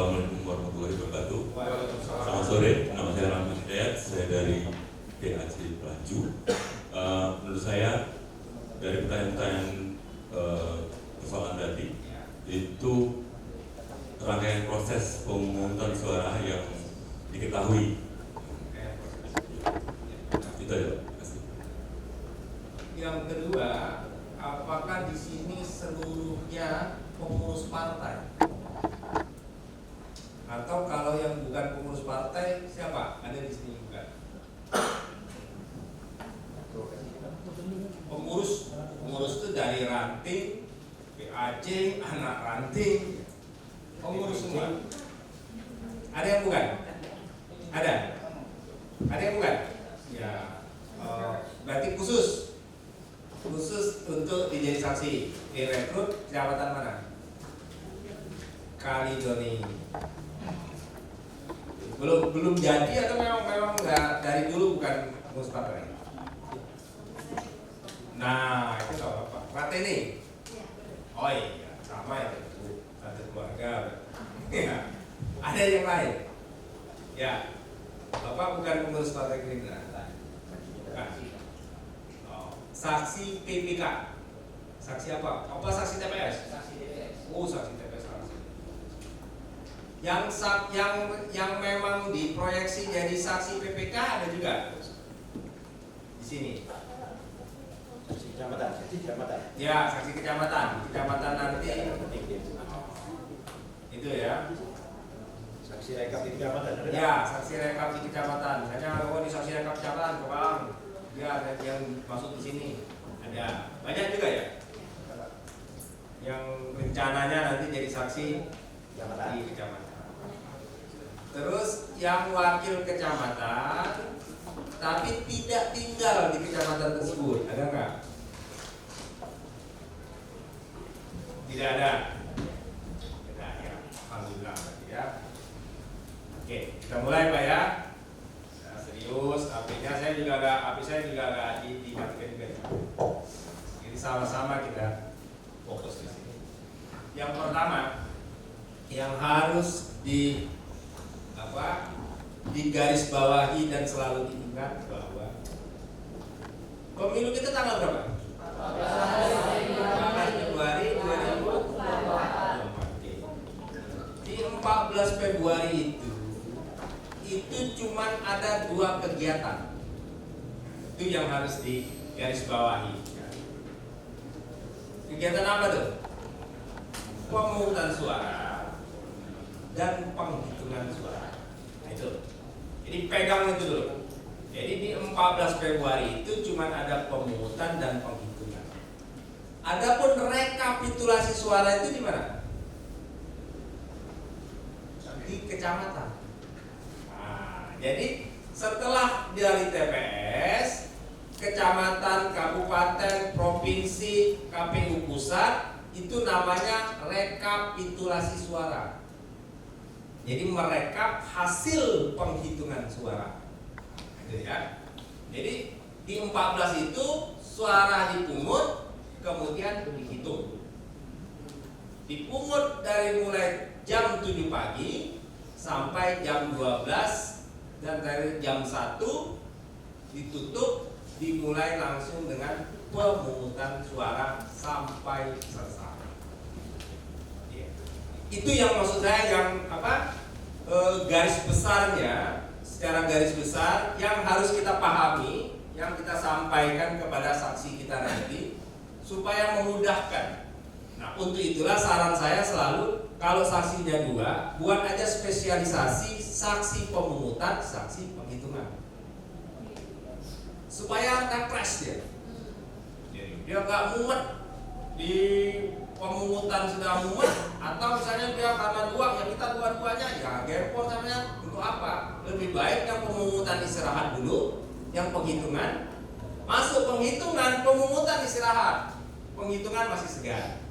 Assalamualaikum warahmatullahi wabarakatuh. Selamat sore, nama saya Rahmat Hidayat, saya dari DAC Pelaju. Menurut saya dari pertanyaan-pertanyaan persoalan tadi itu rangkaian proses pemungutan suara yang diketahui. Itu aja, Pak. Yang kedua, apakah di sini seluruhnya pengurus partai? Atau kalau yang bukan pengurus partai, siapa? Ada di sini bukan? Pengurus itu dari ranting, PAC, anak ranting, pengurus semua. Ada yang bukan? Ada? Ada yang bukan? Ya, berarti khusus untuk dijadi saksi. Direkrut kecamatan mana? Kalidoni. Belum jadi atau memang nggak dari dulu bukan pengurus partai? Nah, itu nggak apa-apa. Partai ini? Oh iya, sama ya, satu keluarga. Ya. Ada yang lain? Ya, Bapak bukan pengurus partai Gerindra. Bukan. Oh. Saksi PPK. Saksi apa? Apa saksi TPS? Saksi TPS. Oh, saksi TPS langsung. Yang memang diproyeksi jadi saksi PPK ada juga di sini. Saksi kecamatan. Ya, saksi kecamatan nanti. Itu ya. Saksi rekap di kecamatan. Ya, saksi rekap di kecamatan. Misalnya kalau di saksi rekap kecamatan, Bang, dia ada yang masuk di sini. Ada banyak juga ya. Yang rencananya nanti jadi saksi di kecamatan. Terus yang wakil kecamatan tapi tidak tinggal di kecamatan tersebut, ada nggak? Tidak ada. Tidak ya. Alhamdulillah ya. Oke, kita mulai Pak ya. Nah, serius, HP-nya saya juga agak dimatikan juga. Jadi sama-sama kita fokus di sini. Yang pertama, yang harus digaris bawahi dan selalu diingat bahwa pemilu kita tanggal berapa? 14 Februari 2024. Di 14 Februari itu cuman ada 2 kegiatan. Itu yang harus digaris bawahi. Kegiatan apa tuh? Pemungutan suara dan penghitungan suara. Nah, itu. Jadi pegang itu dulu. Jadi di 14 Februari itu cuma ada pemungutan dan penghitungan. Adapun rekapitulasi suara itu di mana? Di kecamatan. Nah, jadi setelah dari TPS, kecamatan, kabupaten, provinsi, KPU pusat, itu namanya rekapitulasi suara. Jadi merekap hasil penghitungan suara. Gitu ya. Jadi di 14 itu suara dipungut, kemudian dihitung. Dipungut dari mulai jam 7 pagi sampai jam 12 dan dari jam 1 ditutup, dimulai langsung dengan pemungutan suara sampai selesai. Itu yang maksud saya yang garis besarnya, secara garis besar yang harus kita pahami, yang kita sampaikan kepada saksi kita nanti supaya memudahkan. Nah, untuk itulah saran saya selalu kalau saksinya 2, buat aja spesialisasi saksi pemungutan, saksi penghitungan. Supaya refresh dia. Dia nggak mumet di pemungutan sudah mumet, atau misalnya dia karena 2 ya kita dua-duanya ya gempor namanya. Untuk apa? Lebih baik yang pemungutan istirahat dulu, yang penghitungan masuk penghitungan, pemungutan istirahat, penghitungan masih segar.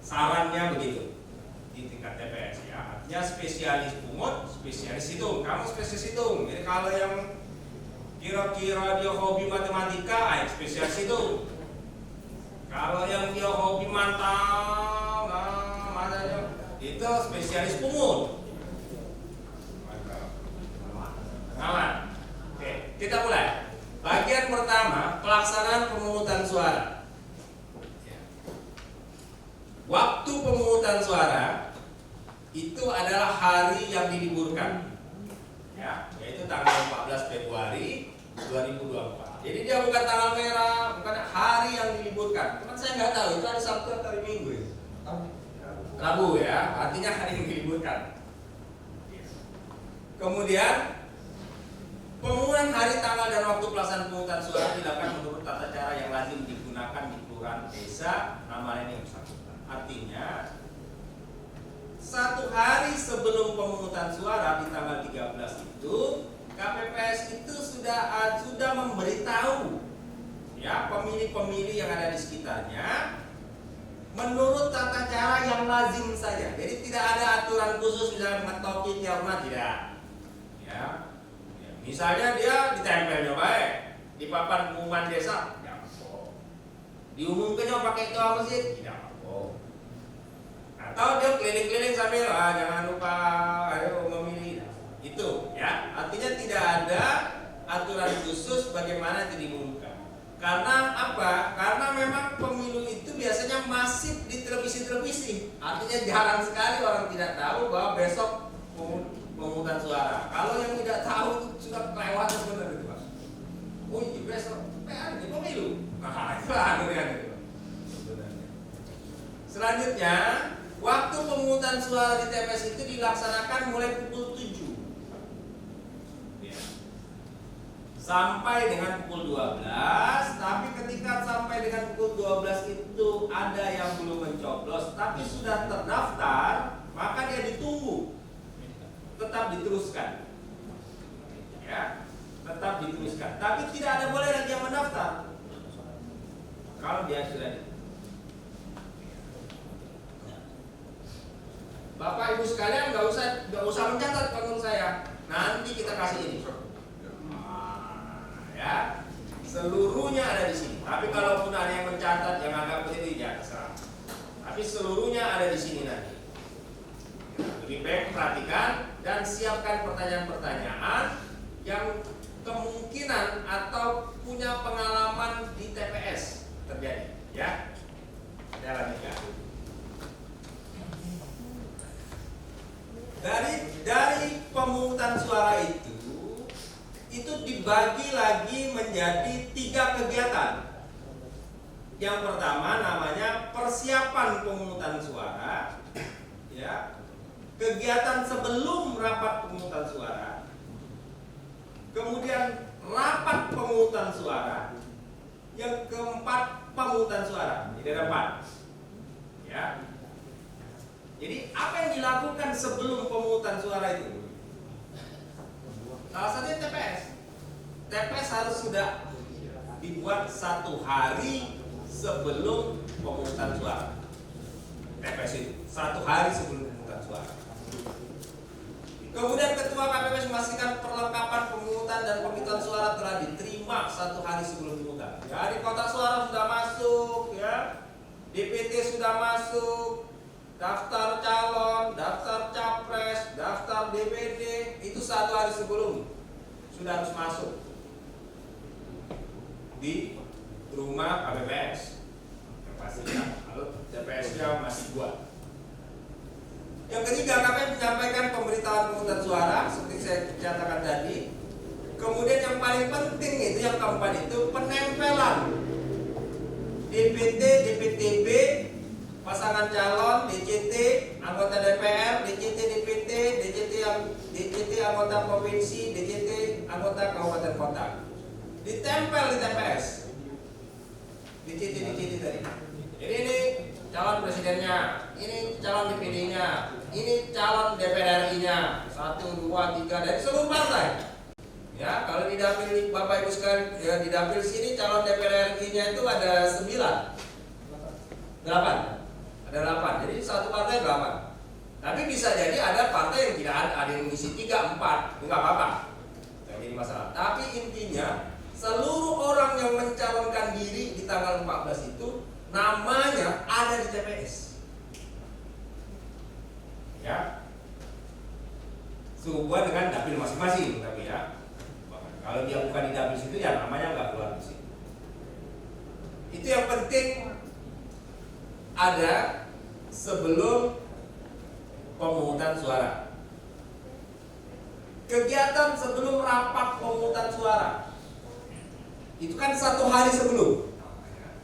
Sarannya begitu di tingkat TPS ya. Artinya spesialis pungut, spesialis hitung. Kamu spesialis hitung. Jadi kalau yang kira-kira dia hobi matematika, spesialis hitung. Kalau yang dia hobi mantau, itu itu spesialis pungut. Aman. Oke, kita mulai. Bagian pertama, pelaksanaan pemungutan suara. Waktu pemungutan suara itu adalah hari yang diliburkan, ya, yaitu tanggal 14 Februari 2024. Jadi dia bukan tanggal merah, bukan hari yang diliburkan. Cuman saya nggak tahu itu hari Sabtu atau hari Minggu ya? Rabu ya, artinya hari yang diliburkan. Kemudian pengumuman hari, tanggal, dan waktu pelaksanaan pemungutan suara dilakukan menurut tata cara yang lazim digunakan di kelurahan desa nama lain yang bersangkutan. Artinya, satu hari sebelum pemungutan suara di tanggal 13 itu, KPPS itu sudah memberitahu ya pemilih-pemilih yang ada di sekitarnya menurut tata cara yang lazim saja. Jadi tidak ada aturan khusus misalnya metokin ya rumah, tidak. Ya. Misalnya dia ditempelnya baik di papan pengumuman desa, tidak apa. Diumumkannya pakai ketua masjid, tidak apa. Atau dia keliling-keliling sambil jangan lupa ayo memilih. Itu ya, artinya tidak ada aturan khusus bagaimana itu diumumkan. Karena apa? Karena memang pemilu itu biasanya masif di televisi-televisi. Artinya jarang sekali orang tidak tahu bahwa besok pemungutan suara. Kalau yang tidak tahu itu sudah kelewatan sebenarnya itu, Pak. Oh iya besok ini pemilu. Nah, itu anunya itu. Selanjutnya, waktu pemungutan suara di TPS itu dilaksanakan mulai pukul 7 sampai dengan pukul 12. Tapi ketika sampai dengan pukul 12 itu ada yang belum mencoblos tapi sudah terdaftar, maka dia ditunggu, tetap diteruskan, ya, tetap diteruskan. Tapi tidak ada boleh lagi yang mendaftar kalau dia sudah Bapak Ibu sekalian nggak usah mencatat menurut saya. Nanti kita kasih ini. Ya, seluruhnya ada di sini. Tapi kalaupun ada yang mencatat yang agak penting ya terserah. Tapi seluruhnya ada di sini nanti. Lebih baik perhatikan dan siapkan pertanyaan-pertanyaan yang kemungkinan atau punya pengalaman di TPS terjadi. Ya, kita lanjutkan. Dari pemungutan suara itu dibagi lagi menjadi 3 kegiatan. Yang pertama namanya persiapan pemungutan suara, ya. Kegiatan sebelum rapat pemungutan suara. Kemudian rapat pemungutan suara. Yang keempat pemungutan suara. Jadi ada 4. Ya. Jadi apa yang dilakukan sebelum pemungutan suara itu? Salah satunya TPS. TPS harus sudah dibuat 1 hari sebelum pemungutan suara. TPS itu 1 hari sebelum pemungutan suara. Kemudian Ketua KPPS memastikan perlengkapan pemungutan dan penghitungan suara telah diterima 1 hari sebelum pemungutan. Jadi kotak suara sudah masuk, ya, DPT sudah masuk, daftar calon, daftar capres, daftar DPD itu 1 hari sebelum sudah harus masuk di rumah KPPS. Yang pastinya kalau TPS-nya masih buat. Yang ketiga, KPPS menyampaikan pemberitahuan pemungutan suara seperti saya katakan tadi. Kemudian yang paling penting itu yang keempat itu penempelan DPT, DPTB, pasangan calon, DCT, anggota DPR, DCT DPT, DCT anggota provinsi, DCT anggota kabupaten kota. Ditempel di TPS. DCT tadi. Jadi ini calon presidennya, ini calon DPD-nya, ini calon DPR RI-nya, 1, 2, 3 dari seluruh partai. Ya, kalau di dapil Bapak Ibu sekalian, ya, di dapil sini calon DPR RI-nya itu ada 9, 8. Ada 8, jadi satu partai 8. Tapi bisa jadi ada partai yang tidak ada yang mengisi 3, 4, itu nggak apa-apa, nggak jadi masalah. Tapi intinya seluruh orang yang mencalonkan diri di tanggal 14 itu namanya ada di TPS. ya, sehubungan dengan dapil masing-masing, tapi ya, kalau dia bukan di dapil situ ya namanya nggak keluar di situ. Itu yang penting ada sebelum pemungutan suara. Kegiatan sebelum rapat pemungutan suara itu kan 1 hari sebelum.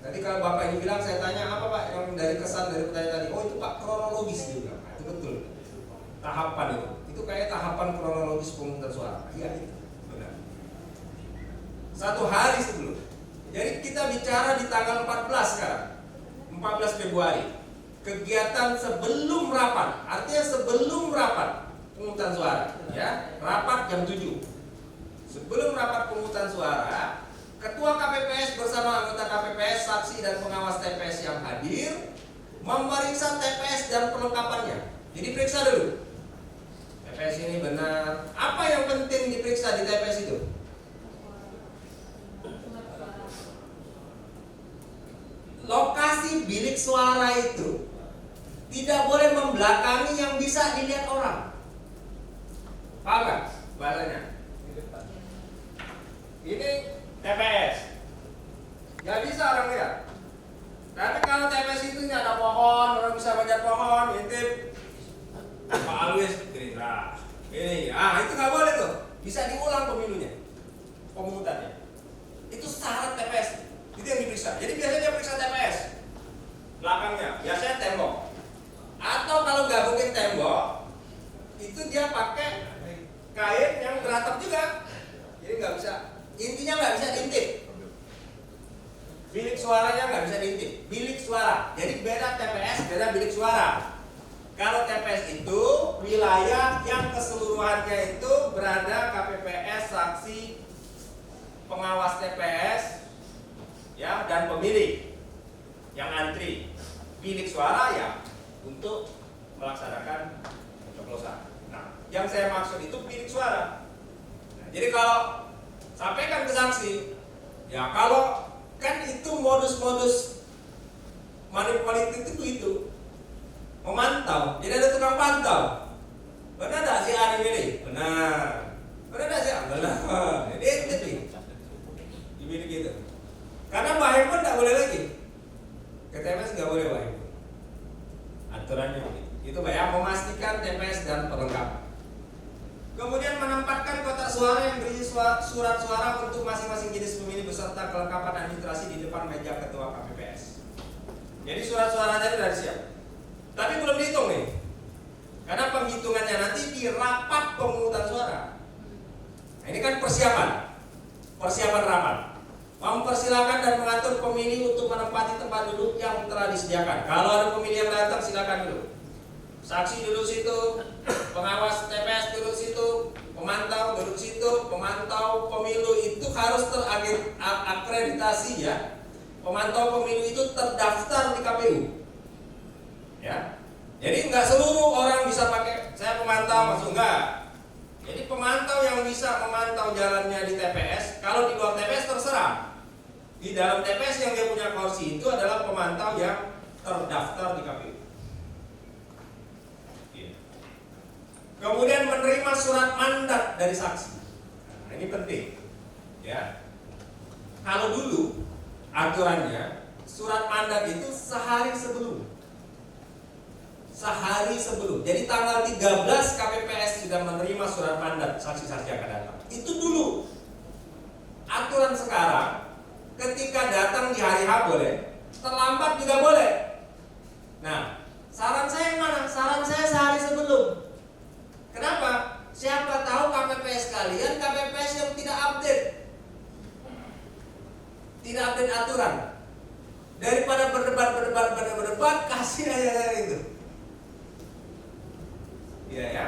Tadi kalau Bapak ini bilang, saya tanya apa Pak yang dari kesan dari pertanyaan tadi? Oh itu Pak kronologis juga. Itu betul. Tahapan itu kayak tahapan kronologis pemungutan suara. Iya itu benar. 1 hari sebelum. Jadi kita bicara di tanggal 14 sekarang, 14 Februari. Kegiatan sebelum rapat, artinya sebelum rapat pemungutan suara, ya, rapat jam 7. Sebelum rapat pemungutan suara, Ketua KPPS bersama anggota KPPS, saksi dan pengawas TPS yang hadir memeriksa TPS dan perlengkapannya. Jadi periksa dulu. TPS ini benar. Apa yang penting diperiksa di TPS itu? Lokasi bilik suara itu tidak boleh membelakangi yang bisa dilihat orang. Paham gak bahasanya? Ini TPS, nggak bisa orang lihat. Tapi kalau TPS itu ada pohon, orang bisa manjat pohon, intip Pak Alwis Gerindra. Ini, itu nggak boleh tuh. Bisa diulang pemilunya, pemungutannya. Itu syarat TPS. Itu yang diperiksa. Jadi biasanya dia periksa TPS belakangnya, biasanya tembok. Atau kalau gabungin tembok, itu dia pakai kain yang beratap juga. Jadi nggak bisa. Intinya nggak bisa diintip. Bilik suaranya nggak bisa diintip. Bilik suara. Jadi beda TPS, beda bilik suara. Kalau TPS itu wilayah yang keseluruhannya itu berada KPPS, saksi, pengawas TPS, ya, dan pemilih yang antri. Bilik suara ya untuk melaksanakan pencoblosan. Nah, yang saya maksud itu bilik suara. Nah, jadi kalau sampaikan ke saksi, ya kalau kan itu modus-modus manipulatif itu memantau. Jadi ada tukang pantau. Benar tidak si A dipilih? Benar. Benar tidak si A? Benar. Jadi itu dipilih gitu. Karena bawa handphone tidak boleh lagi. Ke TPS nggak boleh bawa handphone. Aturannya itu ya, memastikan TPS dan perlengkapan. Kemudian menempatkan kotak suara yang berisi surat suara untuk masing-masing jenis pemilih beserta kelengkapan administrasi di depan meja ketua KPPS. Jadi surat suara tadi sudah siap. Tapi belum dihitung nih. Karena penghitungannya nanti di rapat pemungutan suara. Nah, ini kan persiapan rapat. Mempersilakan dan mengatur pemilih untuk menempati tempat duduk yang telah disediakan. Kalau ada pemilih yang datang, silakan duduk. Saksi duduk situ, pengawas TPS duduk situ, pemantau duduk situ, pemantau pemilu itu harus terakreditasi ya. Pemantau pemilu itu terdaftar di KPU. Ya. Jadi enggak seluruh orang bisa pakai saya pemantau, maksud enggak. Jadi pemantau yang bisa memantau jalannya di TPS, kalau di luar TPS terserah. Di dalam TPS yang dia punya kursi itu adalah pemantau yang terdaftar di KPU. Kemudian menerima surat mandat dari saksi. Nah, ini penting. Ya. Kalau dulu aturannya surat mandat itu sehari sebelum. Sehari sebelum. Jadi tanggal 13 KPPS sudah menerima surat mandat saksi-saksi yang akan datang. Itu dulu. Aturan sekarang ketika datang di hari H boleh, terlambat juga boleh. Nah, saran saya yang mana? Saran saya sehari sebelum. Kenapa? Siapa tahu KPPS kalian KPPS yang tidak update. Tidak update aturan. Daripada berdebat, kasih aja itu. Iya ya.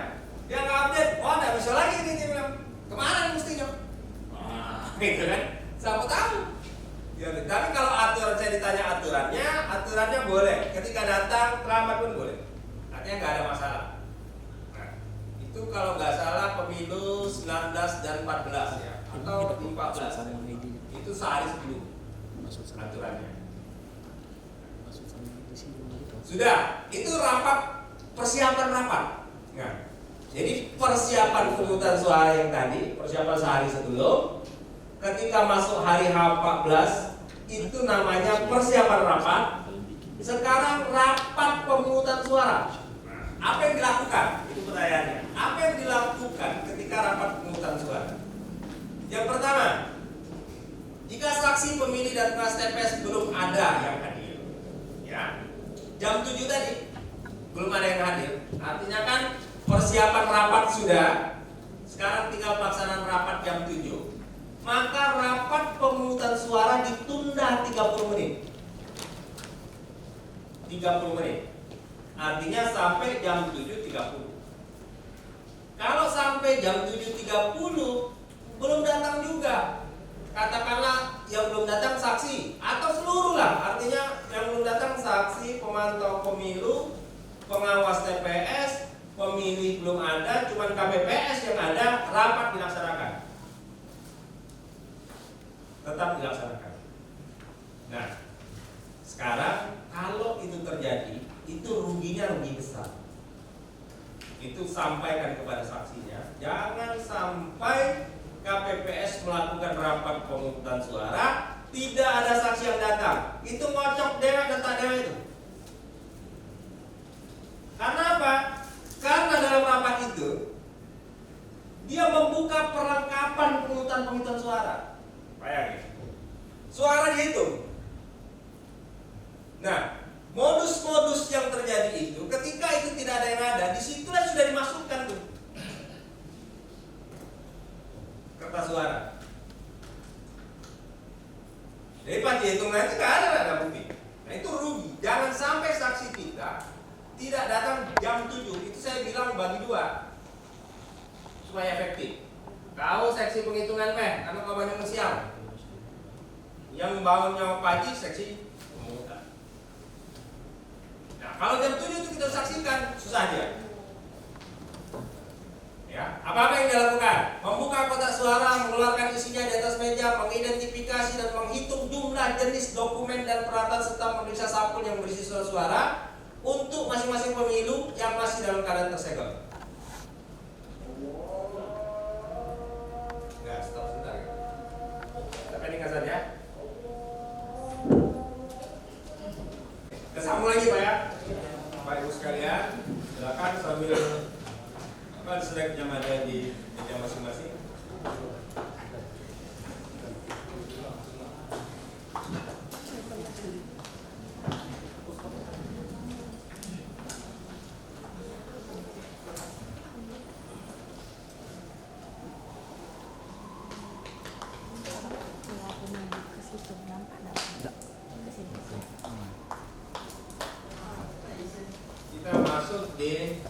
Dia nggak update, oh nggak bisa lagi ini dia bilang. Kemana mestinya? Gitu kan? Siapa tahu. Ya, tapi kalau aturan saya ditanya aturannya boleh. Ketika datang terlambat pun boleh. Artinya nggak ada masalah. Itu kalau nggak salah pemilu 19 dan 14 ya, atau 14 itu sehari sebelum aturannya. Sudah, itu rapat, persiapan rapat. Nah, jadi persiapan pemungutan suara yang tadi, persiapan sehari sebelum, ketika masuk hari H14 itu namanya persiapan rapat. Sekarang rapat pemungutan suara. Apa yang dilakukan? Itu pertanyaannya. Apa yang dilakukan ketika rapat pemungutan suara? Yang pertama, jika saksi pemilih dan pengawas TPS belum ada yang hadir, ya, jam 7 tadi belum ada yang hadir, artinya kan persiapan rapat sudah, sekarang tinggal pelaksanaan rapat jam 7. Maka rapat pemungutan suara ditunda 30 menit. 30 menit. Artinya sampai jam 7.30. Kalau sampai jam 7.30 belum datang juga, katakanlah yang belum datang saksi atau seluruh lah, artinya yang belum datang saksi, pemantau pemilu, pengawas TPS, pemilih belum ada, cuman KPPS yang ada, rapat dilaksanakan. Tetap dilaksanakan. Nah, sekarang kalau itu terjadi, itu ruginya rugi besar. Itu sampaikan kepada saksinya, jangan sampai KPPS melakukan rapat pemungutan suara, tidak ada saksi yang datang. Itu ngocok dewek dan tak dewek itu. Karena apa? Karena dalam rapat itu dia membuka perlengkapan pemungutan suara. Bayangin, suara dihitung. Nah, modus-modus yang terjadi itu, ketika itu tidak ada yang ada, disitulah sudah dimasukkan tuh kertas suara. Jadi pas dihitung nanti nggak ada bukti. Nah itu rugi. Jangan sampai saksi kita tidak datang jam 7. Itu saya bilang bagi dua supaya efektif. Kau seksi penghitungan karena kau banyak siang. Yang membangunnya pagi seksi pemungutan. Nah kalau jam 7 itu kita saksikan, susah dia. Ya, apa yang dilakukan? Membuka kotak suara, mengeluarkan isinya di atas meja, mengidentifikasi dan menghitung jumlah jenis dokumen dan peralatan serta memeriksa sampel yang berisi surat suara untuk masing-masing pemilu yang masih dalam keadaan tersegel. Enggak, stop sebentar. Sampai ini kasar ya. Kita sambung lagi Pak ya. Bapak Ibu sekalian, silakan sambil sedang ada di meja masing-masing. Kita masuk di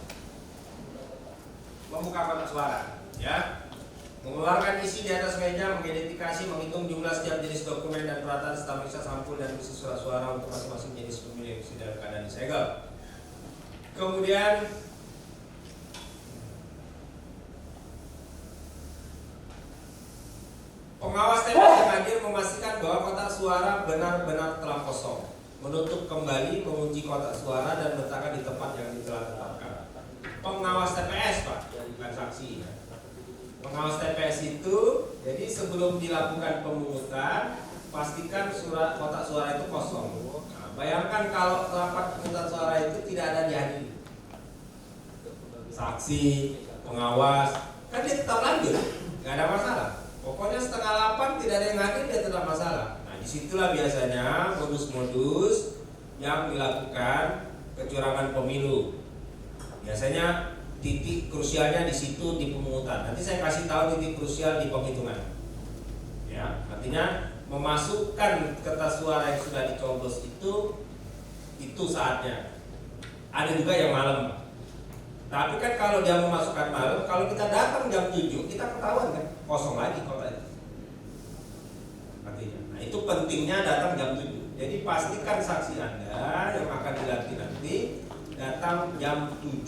membuka kotak suara, ya, mengeluarkan isi di atas meja, mengidentifikasi, menghitung jumlah setiap jenis dokumen dan peralatan serta meriksa sampul dan berisi surat suara untuk masing-masing jenis pemilih yang dalam keadaan disegel. Kemudian pengawas TPS yang hadir memastikan bahwa kotak suara benar-benar telah kosong, menutup kembali, mengunci kotak suara dan meletakkan di tempat yang telah ditetapkan. Pengawas TPS Pak, bukan saksi. Pengawas TPS itu, jadi sebelum dilakukan pemungutan, pastikan kotak suara itu kosong. Nah, bayangkan kalau rapat pemungutan suara itu tidak ada dihadiri. Saksi, pengawas, kan dia tetap lanjut, nggak ada masalah. Pokoknya 7:30 tidak ada yang hadir, dia tetap masalah. Nah, disitulah biasanya modus-modus yang dilakukan kecurangan pemilu. Biasanya titik krusialnya di situ di pemungutan. Nanti saya kasih tahu titik krusial di penghitungan. Ya, artinya memasukkan kertas suara yang sudah dicoblos itu saatnya. Ada juga yang malam. Tapi kan kalau dia memasukkan malam, kalau kita datang jam 7, kita ketahuan kan kosong lagi kotak itu. Artinya, nah itu pentingnya datang jam 7. Jadi pastikan saksi Anda yang akan dilatih nanti datang jam 7.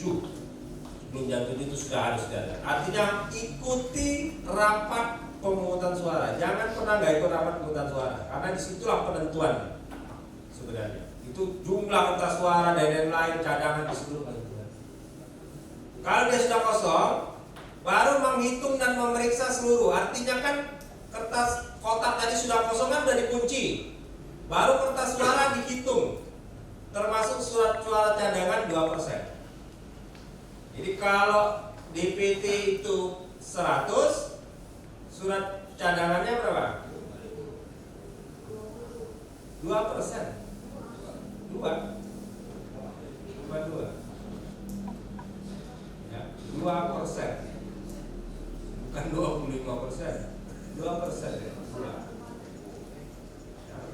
Sebelum jam 7 itu sudah harus datang. Artinya ikuti rapat pemungutan suara. Jangan pernah nggak ikut rapat pemungutan suara, karena disitulah penentuan sebenarnya. Itu jumlah kertas suara dan lain-lain cadangan di seluruh. Kalau dia sudah kosong, baru menghitung dan memeriksa seluruh. Artinya kan kertas kotak tadi sudah kosong kan sudah dikunci. Baru kertas suara dihitung, termasuk surat suara cadangan 2%. Jadi kalau DPT itu 100, surat cadangannya berapa? 2%. 2. Ya, 2%. Bukan 25%. 2% ya.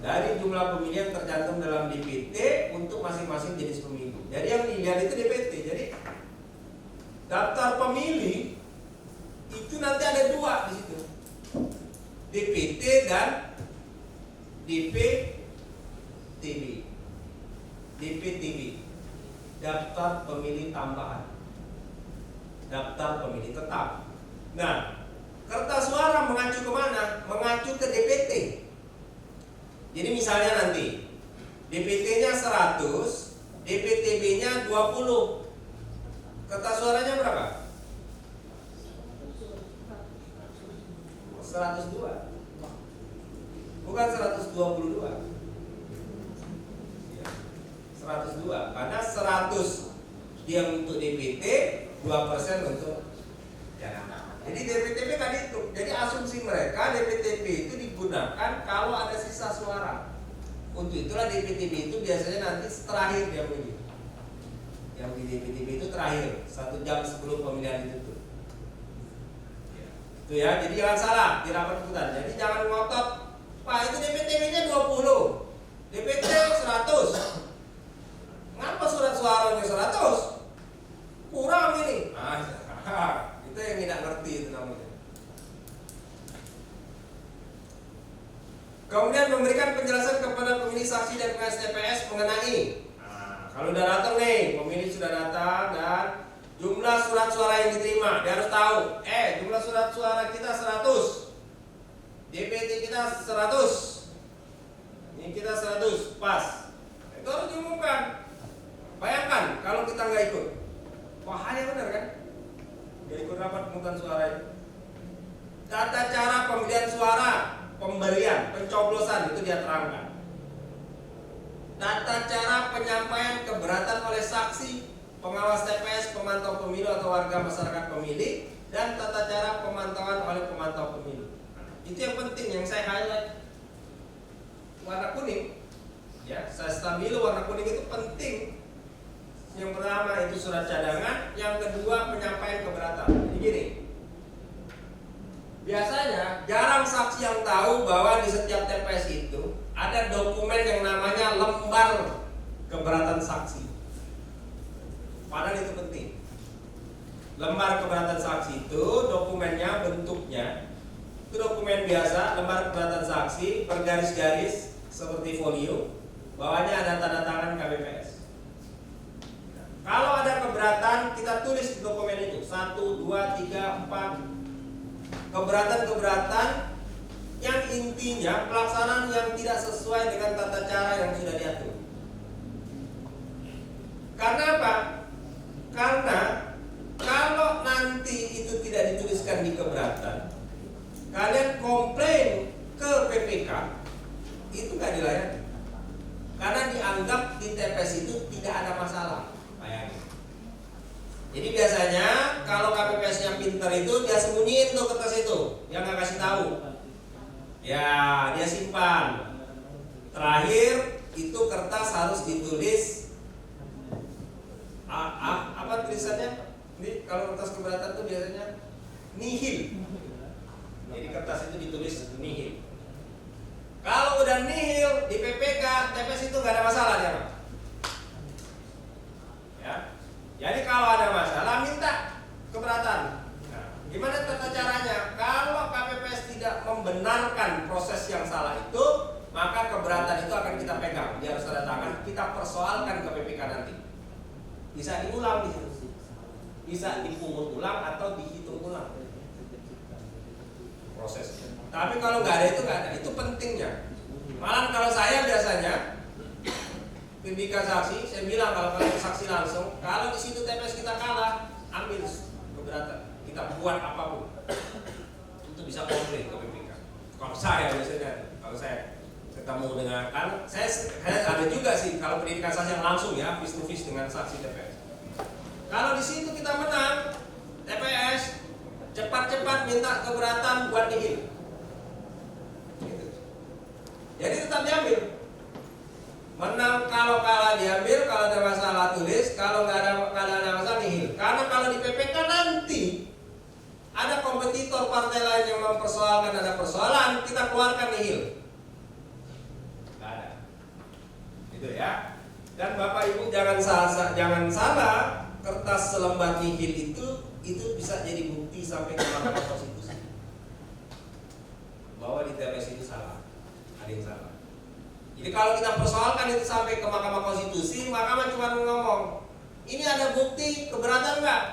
Dari jumlah pemilih yang tercantum dalam DPT untuk masing-masing jenis pemilu. Jadi yang dilihat itu DPT. Jadi daftar pemilih itu nanti ada 2 di situ. DPT dan DPTB. DPTB. Daftar pemilih tambahan. Daftar pemilih tetap. Nah, kertas suara mengacu kemana? Mengacu ke DPT. Jadi misalnya nanti DPT-nya 100, DPTB-nya 20. Kertas suaranya berapa? 102. Bukan 122. 102. Karena 100 dia untuk DPT, 2% untuk cadangan. Jadi DPTB kan itu. Jadi asumsi mereka DPTB itu digunakan kalau ada sisa suara. Untuk itulah DPTB itu biasanya nanti terakhir dia pilih. Yang di DPTB itu terakhir 1 jam sebelum pemilihan ditutup. Itu ya. Jadi jangan salah di rapat keputusan. Jadi jangan ngotot, Pak itu DPTB-nya 20, DPT 100. Ngapa surat suaranya 100? Kurang ini. Itu yang tidak ngerti itu namanya. Kemudian memberikan penjelasan kepada pemilih, saksi dan pengawas TPS mengenai kalau udah datang nih, pemilih sudah datang dan jumlah surat suara yang diterima, dia harus tahu. Jumlah surat suara kita 100, DPT kita 100, ini kita 100, pas. Itu harus diumumkan. Bayangkan kalau kita nggak ikut, bahaya benar kan? Nggak ikut rapat pemungutan suara itu. Tata cara pemilihan suara, pemberian, pencoblosan itu dia terangkan. Tata cara penyampaian keberatan oleh saksi, pengawas TPS, pemantau pemilu atau warga masyarakat pemilih, dan tata cara pemantauan oleh pemantau pemilu. Itu yang penting yang saya highlight. Warna kuning, ya, saya stabilo warna kuning itu penting. Yang pertama itu surat cadangan, yang kedua penyampaian keberatan. Jadi gini, biasanya jarang saksi yang tahu bahwa di setiap TPS itu ada dokumen yang namanya lembar keberatan saksi. Padahal itu penting. Lembar keberatan saksi itu dokumennya, bentuknya itu dokumen biasa, lembar keberatan saksi bergaris-garis seperti folio, bawahnya ada tanda tangan KPPS. Kalau ada keberatan, kita tulis di dokumen itu 1, 2, 3, 4 keberatan-keberatan yang intinya pelaksanaan yang tidak sesuai dengan tata cara yang sudah diatur. Karena apa? Karena kalau nanti itu tidak dituliskan di keberatan, kalian komplain ke PPK, itu nggak dilayani. Karena dianggap di TPS itu tidak ada masalah. Jadi biasanya kalau KPPS-nya pinter itu dia sembunyiin tuh kertas itu, dia nggak kasih tahu. Ya, dia simpan. Terakhir itu kertas harus ditulis apa tulisannya? Ini kalau kertas keberatan tuh biasanya nihil. Jadi kertas itu ditulis nihil. Kalau udah nihil di PPK, TPS itu nggak ada masalah dia. Ya. Jadi kalau ada masalah minta keberatan. Nah, gimana tata caranya? Kalau KPPS tidak membenarkan proses yang salah itu, maka keberatan itu akan kita pegang. Dia harus tanda tangan. Kita persoalkan ke PPK nanti. Bisa diulang di situ. Bisa dipungut ulang atau dihitung ulang prosesnya. Tapi kalau nggak ada itu nggak ada. Itu pentingnya. Malah kalau saya biasanya bimbingan saksi, saya bilang kalau kalian saksi langsung, kalau di situ TPS kita kalah, ambil keberatan, kita buat apapun untuk bisa komplain ke PPK. Kalau saya biasanya, kalau saya ketemu dengan, kan saya ada juga sih kalau pendidikan saksi yang langsung ya, face to face dengan saksi TPS. Kalau di situ kita menang, TPS cepat-cepat minta keberatan buat nihil. Gitu. Jadi tetap diambil. Menang kalau kalah diambil, kalau ada masalah tulis, kalau nggak ada masalah nihil. Karena kalau di PPK nanti ada kompetitor partai lain yang mempersoalkan ada persoalan, kita keluarkan nihil. Nggak ada. Itu ya. Dan Bapak Ibu jangan salah, kertas selembar nihil itu bisa jadi bukti sampai ke Mahkamah Konstitusi bahwa di TPS itu salah, ada yang salah. Jadi kalau kita persoalkan itu sampai ke Mahkamah Konstitusi, Mahkamah cuma ngomong, ini ada bukti keberatan nggak?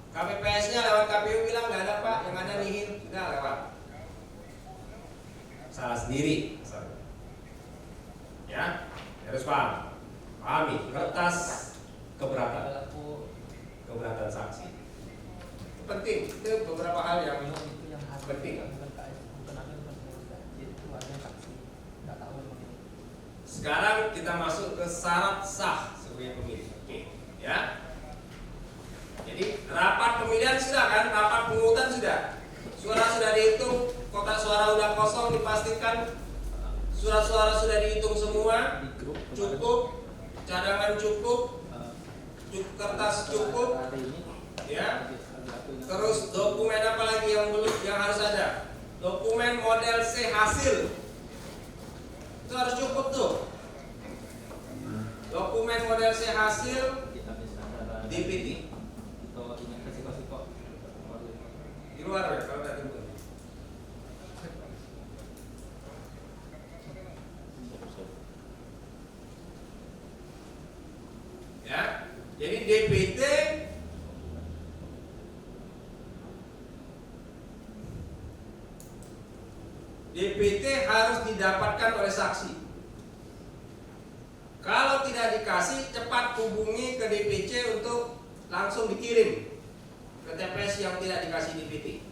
KPPS-nya lewat KPU bilang nggak ada Pak, yang ada nihil, sudah lewat. Salah sendiri, ya harus paham, pahami kertas keberatan saksi. Itu penting, itu beberapa hal yang penting. Sekarang kita masuk ke syarat sah sebagai pemilih. Oke, ya. Jadi rapat pemilihan sudah kan, rapat pemungutan sudah. Suara sudah dihitung, kotak suara sudah kosong dipastikan. Surat suara sudah dihitung semua, cukup, cadangan cukup, kertas cukup, ya. Terus dokumen apa lagi yang harus ada? Dokumen model C hasil. Itu harus cukup tuh. Dokumen model C hasil DPT. Di luar ya, kalau tidak timbul. Ya, jadi DPT harus didapatkan oleh saksi. Kalau tidak dikasih, cepat hubungi ke DPC untuk langsung dikirim ke TPS yang tidak dikasih DPT.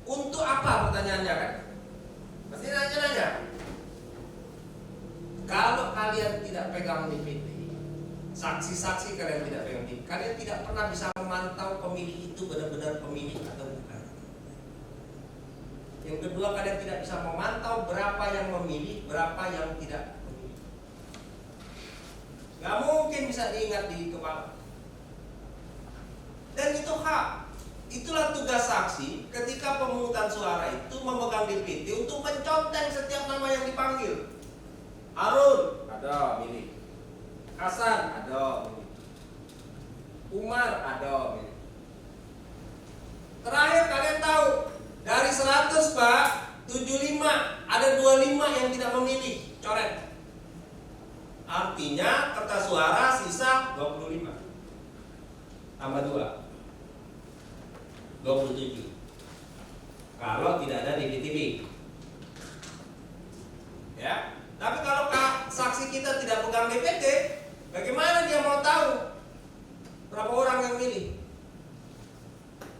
Untuk apa pertanyaannya kan? Pasti nanya-nanya. Kalau kalian tidak pegang DPT, saksi-saksi kalian tidak pegang DPT, kalian tidak pernah bisa memantau pemilih itu benar-benar pemilih atau bukan. Yang kedua, kalian tidak bisa memantau berapa yang memilih, berapa yang tidak memilih. Gak mungkin bisa diingat di kepala. Dan itu hak. Itulah tugas saksi ketika pemungutan suara itu memegang DPT untuk menconteng setiap nama yang dipanggil. Harun, ada milih. Hasan, ada milih. Umar, ada milih. Terakhir kalian tahu, dari 100 Pak, 75, ada 25 yang tidak memilih, coret. Artinya kertas suara sisa 25. Tambah 2. 27. Kalau tidak ada DPTB. Ya. Tapi kalau saksi kita tidak pegang DPT, bagaimana dia mau tahu berapa orang yang milih?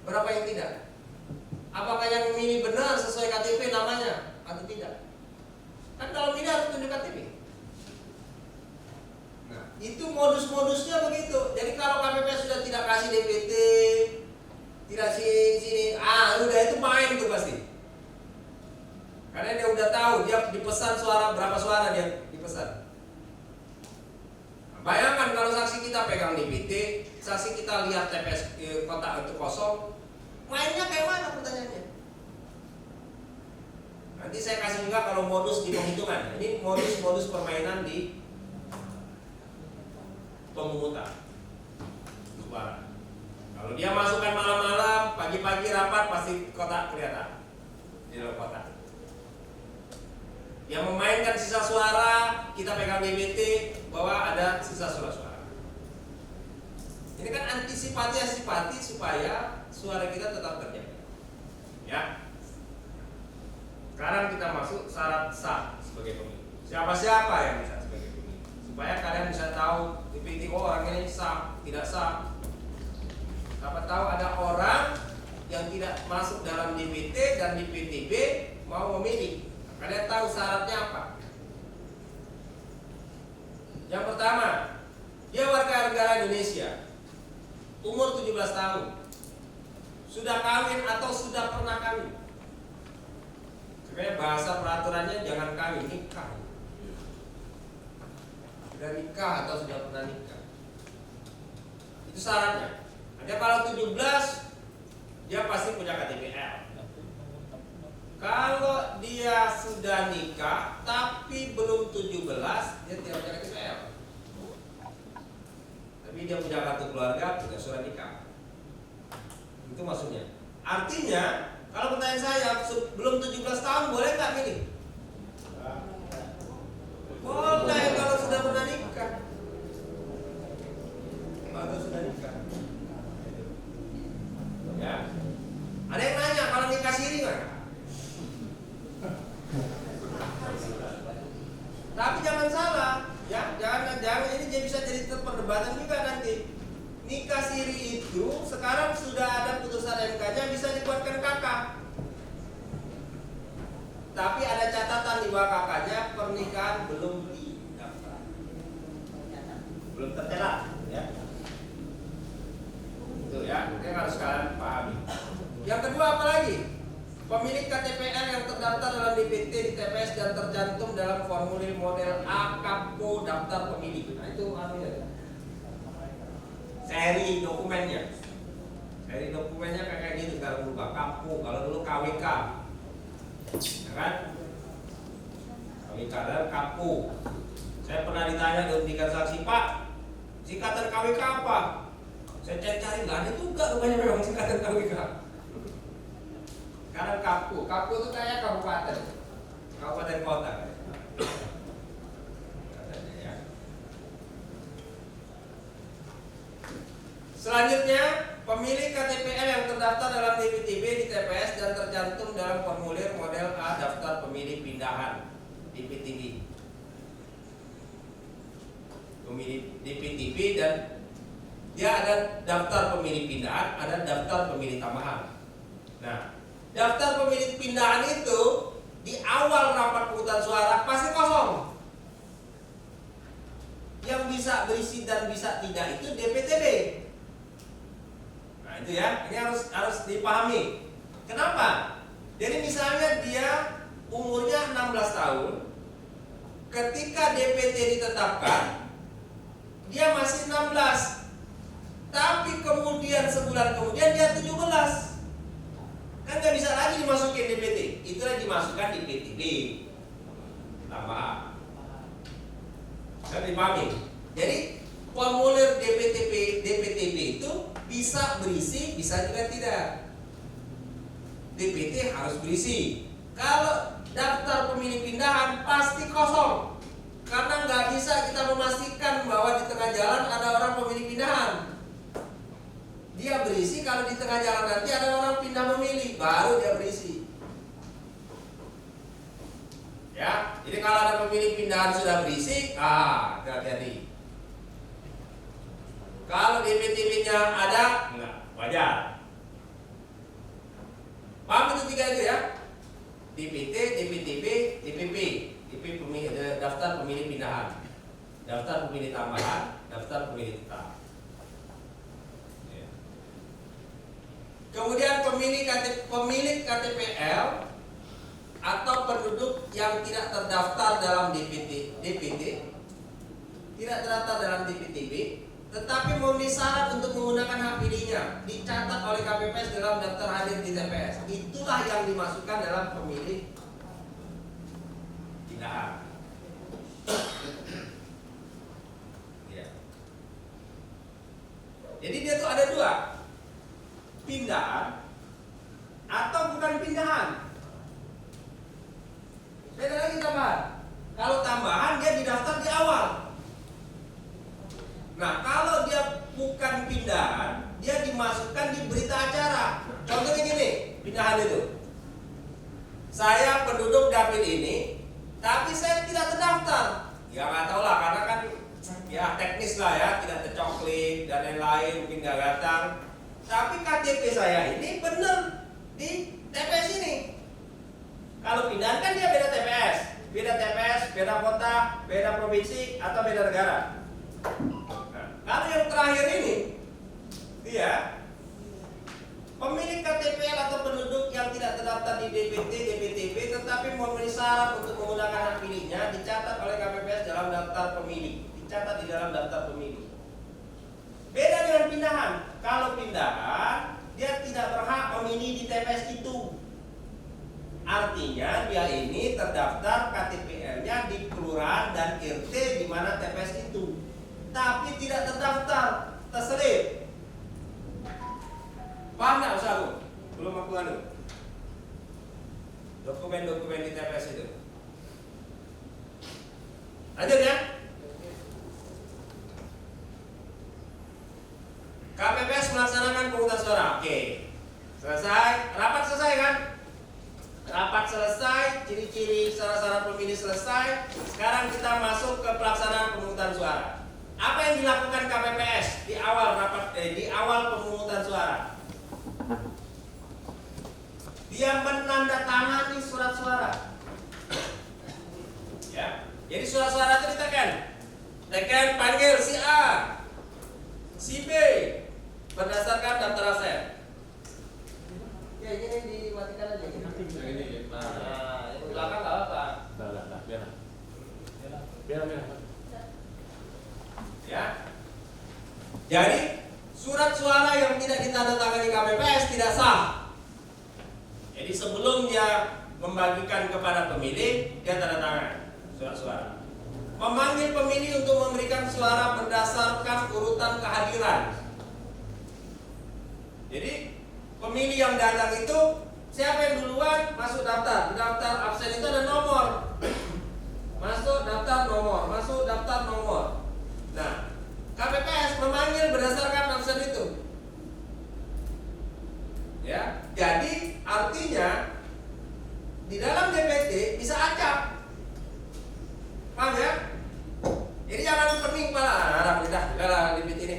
Berapa yang tidak? Apakah yang memilih benar sesuai KTP namanya atau tidak? Kan kalau milih harus tunjuk KTP. Nah, itu modus-modusnya begitu. Jadi kalau KPP sudah tidak kasih DPT, tidak sini, udah itu main tuh pasti. Karena dia udah tahu, dia dipesan suara berapa suara dia dipesan. Nah, bayangkan kalau saksi kita pegang DPT, saksi kita lihat TPS kotak itu kosong, mainnya kayak mana pertanyaannya? Nanti saya kasih juga kalau modus di penghitungan. Ini modus-modus permainan di pemungutan suara. Kalau dia masukkan malam-malam, pagi-pagi rapat pasti kotak kelihatan di dalam kotak. Yang memainkan sisa suara, kita pegang DPT bahwa ada sisa suara-suara. Ini kan antisipasi supaya suara kita tetap terjaga. Ya. Sekarang kita masuk syarat sah sebagai pemilih. Siapa-siapa yang bisa sebagai pemilih? Supaya kalian bisa tahu DPT orang ini sah, tidak sah. Siapa tahu ada orang yang tidak masuk dalam DPT dan DPTB mau memilih. Kalian tahu syaratnya apa? Yang pertama, dia warga negara Indonesia, umur 17 tahun, sudah kawin atau sudah pernah kawin. Sebenarnya bahasa peraturannya jangan kawin, nikah. Sudah nikah atau sudah pernah nikah. Itu syaratnya. Ada kalau 17, dia pasti punya KTPL. Kalau dia sudah nikah tapi belum 17, dia tidak punya KTPL. Tapi dia punya kartu keluarga, punya surat nikah. Itu maksudnya. Artinya, kalau pertanyaan saya, belum 17 tahun boleh nggak milih? Boleh kalau sudah pernah nikah. Kalau sudah nikah. Ya. Ada yang nanya kalau nikah siri nggak? Tapi jangan salah, ya, jangan ini bisa jadi perdebatan juga nanti. Nikah siri itu sekarang sudah ada putusan MK-nya bisa dibuatkan kakak. Tapi ada catatan di bawah kakaknya, pernikahan belum didaftar, belum tercetak, ya. Itu ya, yang harus kalian pahami. Yang kedua apa lagi? Pemilik KTPL yang terdaftar dalam DPT di TPS dan tercantum dalam formulir model AKPO daftar pemilih. Nah itu ya. Seri dokumennya. Seri dokumennya kayak gini kalau dulu KAPO, kalau dulu KWK. Ya kan? KWK dan KAPO. Saya pernah ditanya di tiga saksi, Pak, singkatan KWK apa? Saya cari-cari nggak ada juga rupanya memang singkatan KWK. Karena KAPO itu kayak kabupaten kota. Ya. Selanjutnya, pemilik KTPL yang terdaftar dalam DPTB di TPS dan tercantum dalam formulir model A daftar pemilih pindahan DPTB. Pemilih DPTB dan dia ada daftar pemilih pindahan, ada daftar pemilih tambahan. Nah, daftar pemilih pindahan itu di awal rapat pemungutan suara pasti kosong. Yang bisa berisi dan bisa tidak itu DPTB. Nah itu ya, ini harus dipahami. Kenapa? Jadi misalnya dia umurnya 16 tahun, ketika DPT ditetapkan, dia masih 16. Tapi kemudian sebulan kemudian dia 17. Kan nggak bisa lagi dimasukin DPT, itulah dimasukkan di DPTB tambahan. Kan dipahami? Jadi formulir DPTB itu bisa berisi, bisa juga tidak. DPT harus berisi. Kalau daftar pemilih pindahan pasti kosong, karena nggak bisa kita memastikan bahwa di tengah jalan ada orang pemilih pindahan. Dia berisi kalau di tengah jalan nanti ada orang pindah memilih, baru dia berisi. Ya, jadi kalau ada pemilih pindahan sudah berisi, hati-hati. Kalau DPTB-nya ada, enggak, wajar. Paham itu tiga itu ya? DPT, DPTB, DPP. DP daftar pemilih pindahan, daftar pemilih tambahan, daftar pemilih tetap. Kemudian pemilik KTPL atau penduduk yang tidak terdaftar dalam DPT, tidak terdaftar dalam DPTB, tetapi memenuhi syarat untuk menggunakan hak pilihnya, dicatat oleh KPPS dalam daftar hadir di TPS. Itulah yang dimasukkan dalam pemilih pindahan. Ya. Jadi dia tuh ada dua, pindahan atau bukan pindahan. Beda lagi tambahan. Kalau tambahan dia didaftar di awal. Nah, kalau dia bukan pindahan, dia dimasukkan di berita acara. Contohnya gini, pindahan itu. Saya penduduk dapil ini, tapi saya tidak terdaftar. Ya nggak tahu lah, karena kan ya teknis lah ya, tidak tercoklik dan lain-lain, mungkin nggak datang. tapi KTP saya ini benar di TPS ini. Kalau pindahan kan dia beda TPS, beda kota, beda provinsi atau beda negara. Nah, kalau yang terakhir ini, dia pemilik KTP atau penduduk yang tidak terdaftar di DPT, DPTB, tetapi memenuhi syarat untuk menggunakan hak pilihnya dicatat oleh KPPS dalam daftar pemilih, dicatat di dalam daftar pemilih. Beda dengan pindahan. Kalau pindahan, dia tidak berhak memilih di TPS itu. Artinya dia ini terdaftar KTP-nya di kelurahan dan RT di mana TPS itu, tapi tidak terdaftar, terselip. Paham nggak usahaku? Belum aku anu. Dokumen-dokumen di TPS itu. Lanjut ya. KPPS melaksanakan pemungutan suara. Oke. Selesai. Rapat selesai kan? Rapat selesai, ciri-ciri syarat-syarat pemilih selesai. Sekarang kita masuk ke pelaksanaan pemungutan suara. Apa yang dilakukan KPPS di awal di awal pemungutan suara? Dia menandatangani surat suara. Ya. Jadi surat suara itu ditekan panggil si A, si B berdasarkan daftar aset. Ya ini dimatikan aja. Nah, yang belakang nggak apa-apa. Biar. Ya. Jadi surat suara yang tidak ditandatangani KPPS tidak sah. Jadi sebelum dia membagikan kepada pemilih, dia tanda tangan surat suara. Memanggil pemilih untuk memberikan suara berdasarkan urutan kehadiran. Jadi pemilih yang datang itu siapa yang duluan masuk daftar. Di daftar absen itu ada nomor. Masuk daftar nomor, masuk daftar nomor. Nah, KPPS memanggil berdasarkan absen itu. Ya, jadi artinya di dalam DPT bisa acak. Paham ya? Jadi jangan pening pala, udahlah DPT ini.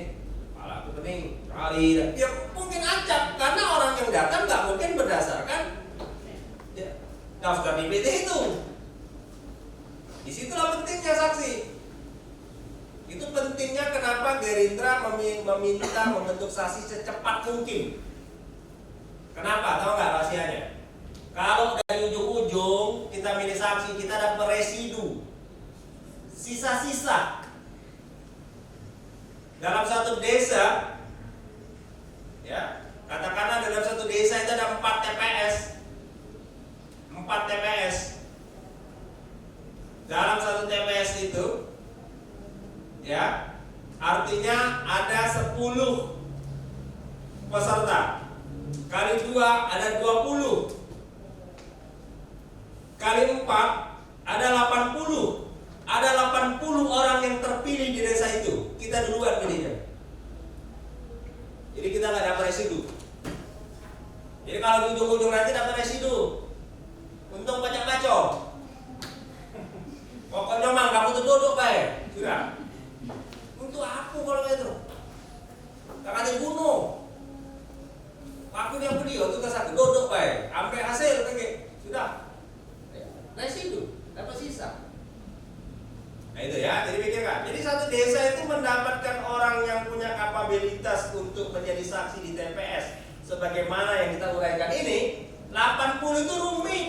Pala aku pening, kali. Ya mungkin acak karena orang yang datang nggak mungkin berdasarkan daftar DPT itu. Disitulah pentingnya saksi. Itu pentingnya kenapa Gerindra meminta membentuk saksi secepat mungkin. Kenapa? Tahu nggak rahasianya? Kalau dari ujung-ujung kita milih saksi, kita dapat residu, sisa-sisa. Dalam satu desa, ya, katakanlah dalam satu desa itu ada 4 TPS. 4 TPS. Dalam satu TPS itu, ya, artinya ada 10 peserta. Kali 2 ada 20. Kali 4 ada 80. Ada 80 orang yang terpilih di desa itu. Kita duluan pilihnya. Jadi kita nggak dapat residu. Jadi kalau di ujung-ujung nanti dapat residu, untung banyak kacau. Pokoknya mah kamu tuh duduk baik. Sudah. Untuk aku kalau itu. Tak ada bunuh. Aku yang beliau tugas aku duduk baik. Sampai hasil lagi. Sudah. Residu, dapat sisa. Nah itu ya, jadi pikirkan. Jadi satu desa itu mendapatkan orang yang punya kapabilitas untuk menjadi saksi di TPS. Sebagaimana yang kita uraikan ini, 80 itu rumit.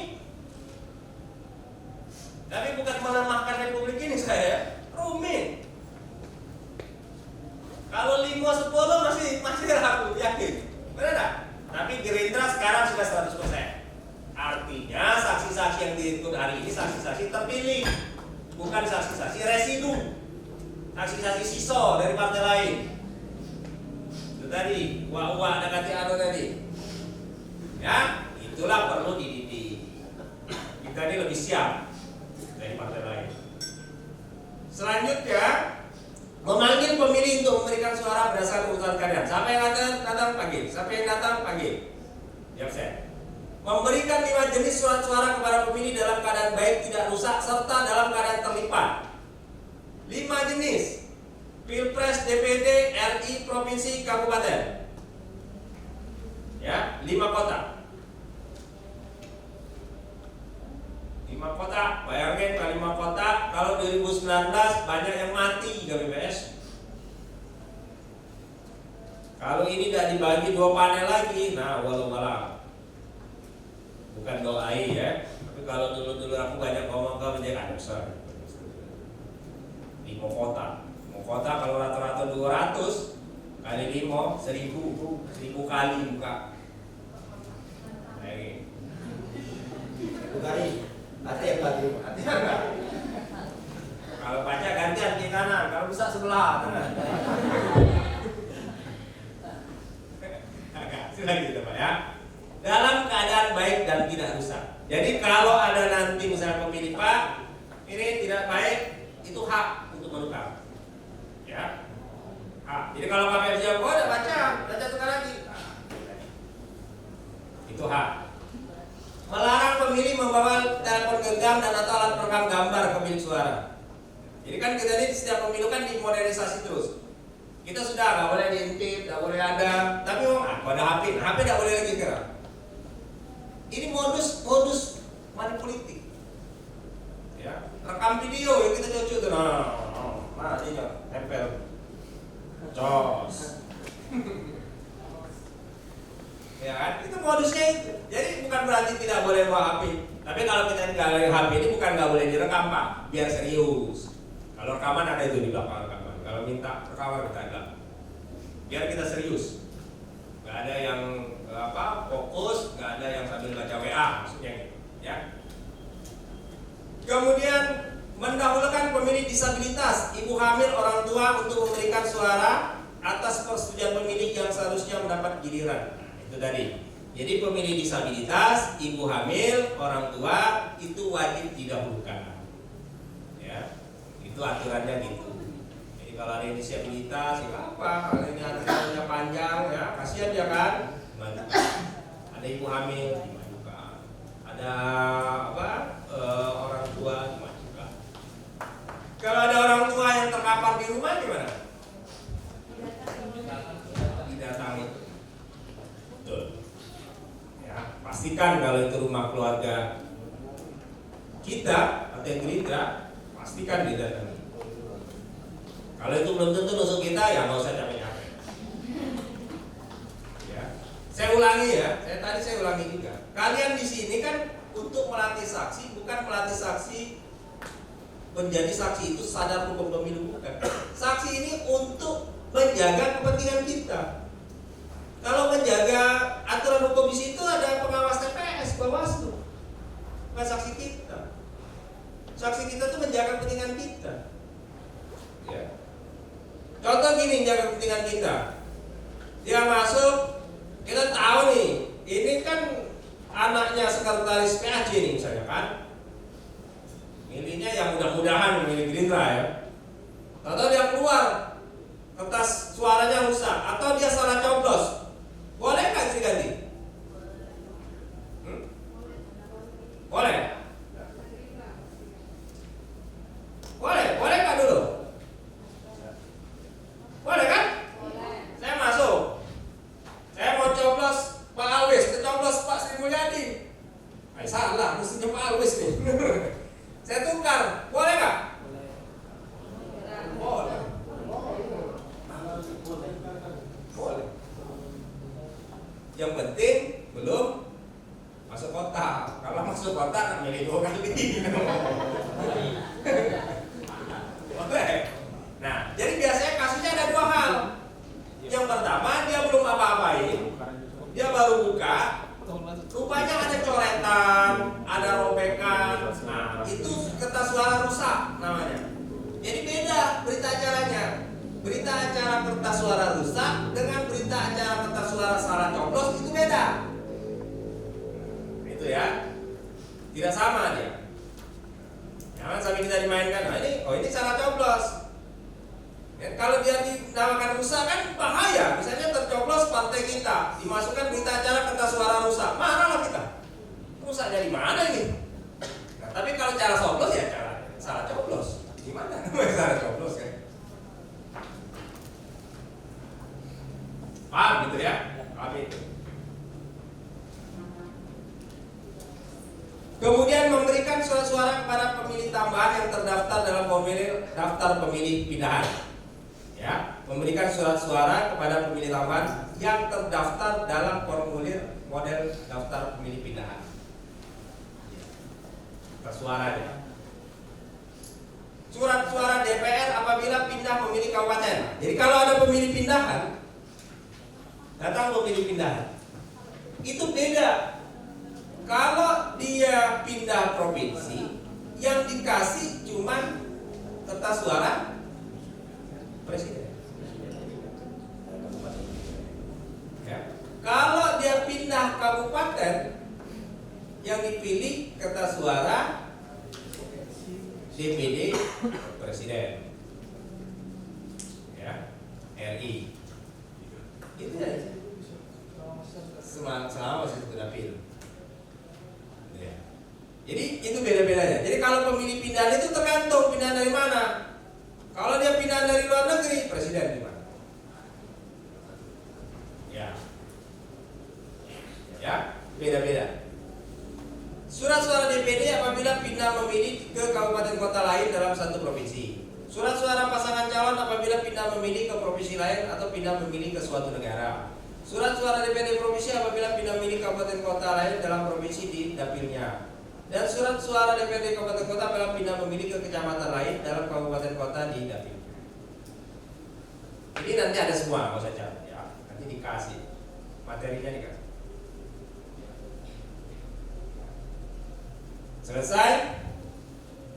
Tapi bukan melemahkan Republik ini saya, rumit. Kalau 5-10 masih ragu, yakin. Benar tak? Tapi Gerindra sekarang sudah 100%. Artinya saksi-saksi yang diikut hari ini saksi-saksi terpilih, bukan saksi-saksi residu, saksi-saksi sisa dari partai lain. Itu tadi, wah ada kata anu tadi. Ya, itulah perlu dididik. Kita ini lebih siap dari partai lain. Selanjutnya, memanggil pemilih untuk memberikan suara berdasarkan urutan kalian. Siapa yang datang panggil, siapa yang datang panggil. Jawab saya. Memberikan 5 jenis surat suara kepada pemilih dalam keadaan baik, tidak rusak, serta dalam keadaan terlipat. 5 jenis. Pilpres, DPD, RI, Provinsi, Kabupaten. 5 kota. 5 kota, bayangin kalau 5 kota, kalau 2019 banyak yang mati KPPS. Kalau ini tidak dibagi 2 panel lagi, nah walau malam. Bukan doai ya, tapi kalau dulu aku banyak ngomong ke menjadi besar. 5 kota. 5 kota kalau rata-rata 200 kali 5 1000 kali buka. Lagi. 1000 kali. Hati yang lagi. Hati enggak? Kalau baca gantian ke kanan, kalau bisa sebelah kanan. Agak sudah gitu Pak ya. Dalam keadaan baik dan tidak rusak. Jadi kalau ada nanti misalnya pemilih Pak, ini tidak baik, itu hak untuk menukar. Ya. Jadi kalau KPPS jawab, oh udah baca tukar lagi. Itu hak. Melarang pemilih membawa telepon genggam dan atau alat perekam gambar ke bilik suara. Jadi kan kita ini setiap pemilu kan dimodernisasi terus. Kita sudah nggak boleh diintip, nggak boleh ada. Tapi ada HP nggak boleh lagi sekarang. Ini modus manipolitik. Ya, rekam video yang kita cucu tuh, nah ini tempel. Jos. Ya kan? Itu modusnya itu. Jadi bukan berarti tidak boleh bawa HP. Tapi kalau kita nggak ada HP ini bukan nggak boleh direkam Pak, biar serius. Kalau rekaman ada itu di belakang rekaman. Kalau minta rekaman kita ada. Biar kita serius. Nggak ada yang fokus, nggak ada yang sambil baca WA maksudnya gitu. Ya. Kemudian mendahulukan pemilih disabilitas, ibu hamil, orang tua untuk memberikan suara atas persetujuan pemilih yang seharusnya mendapat giliran. Itu tadi. Jadi pemilih disabilitas, ibu hamil, orang tua itu wajib didahulukan. Ya, itu aturannya gitu. Jadi kalau ada yang disabilitas, ya apa? Kalau ini antriannya panjang, ya kasihan ya kan? Dimajukan. Ada ibu hamil, dimajukan. Ada orang tua, dimajukan. Kalau ada orang tua yang terkapar di rumah gimana? Didatangi. Betul. Ya, pastikan kalau itu rumah keluarga kita atau yang Gerindra, pastikan didatangi. Kalau itu belum tentu nusuk kita, ya nggak usah capek-capek. Ya, saya ulangi ya, saya ulangi juga. Kalian di sini kan untuk melatih saksi, bukan melatih saksi menjadi saksi itu sadar hukum pemilu, bukan. Saksi ini untuk menjaga kepentingan kita. Kalau menjaga aturan hukum di situ ada pengawas TPS, Bawaslu, bukan saksi kita. Saksi kita itu menjaga kepentingan kita. Ya. Contoh gini, menjaga kepentingan kita. Dia masuk, kita tahu nih, ini kan anaknya sekretaris PAJ nih misalnya kan. Milihnya yang mudah-mudahan memilih Gerindra ya. Atau dia keluar, kertas suaranya rusak, atau dia salah coblos, boleh nggak diganti? Boleh? Boleh nggak dulu? Boleh kan? Saya masuk, saya mau coblos Pak Alwis, coblos Pak Sri Mulyadi. Salah, mestinya Pak Alwis nih. Saya tukar, boleh nggak? Boleh. Yang penting belum masuk kotak. Kalau masuk kotak nggak milih 2 kali. Boleh. Nah, jadi biasanya kasusnya ada 2 hal. Yang pertama dia belum apa-apain, dia baru buka, rupanya ada coretan, ada robekan. Nah, itu kertas suara rusak namanya. Jadi beda berita acaranya. Berita acara kertas suara rusak dengan berita acara kertas suara salah coblos itu beda. Itu ya. Tidak sama dia. Jangan sampai kita dimainkan. Nah, ini salah coblos. Ya, kalau dia dinamakan rusak kan bahaya. Misalnya tercoblos partai kita, dimasukkan berita acara kertas suara rusak, marahlah kita. Rusak dari mana ini? Nah, tapi kalau cara coblos ya cara salah coblos. Gimana? Salah coblos kan? Paham gitu ya? Paham itu. surat suara kepada pemilih tambahan yang terdaftar dalam formulir daftar pemilih pindahan. Ya, memberikan surat suara kepada pemilih tambahan yang terdaftar dalam formulir model daftar pemilih pindahan. Surat suara ya. Surat suara DPR apabila pindah memilih kabupaten. Jadi kalau ada pemilih pindahan, datang pemilih pindahan, itu beda. Kalau dia pindah provinsi, yang dikasih cuma kertas suara presiden. Ya. Kalau dia pindah kabupaten, yang dipilih kertas suara DPD presiden. Ya, RI. Itu aja. Selama masih sudah pilih. Ya. Jadi itu beda-bedanya. Jadi kalau pemilih pindahan itu tergantung pindahan dari mana. Kalau dia pindahan dari luar negeri, presiden di mana? Ya. Ya, beda-beda. Surat suara DPD apabila pindah memilih ke kabupaten kota lain dalam satu provinsi. Surat suara pasangan calon apabila pindah memilih ke provinsi lain atau pindah memilih ke suatu negara. Surat suara DPD provinsi apabila pindah memilih kabupaten kota lain dalam provinsi di dapilnya. Dan surat suara DPD kabupaten kota apabila pindah memilih ke kecamatan lain dalam kabupaten kota di dapilnya. Jadi nanti ada semua, nggak usah catat ya. Nanti dikasih materinya dikasih. Selesai,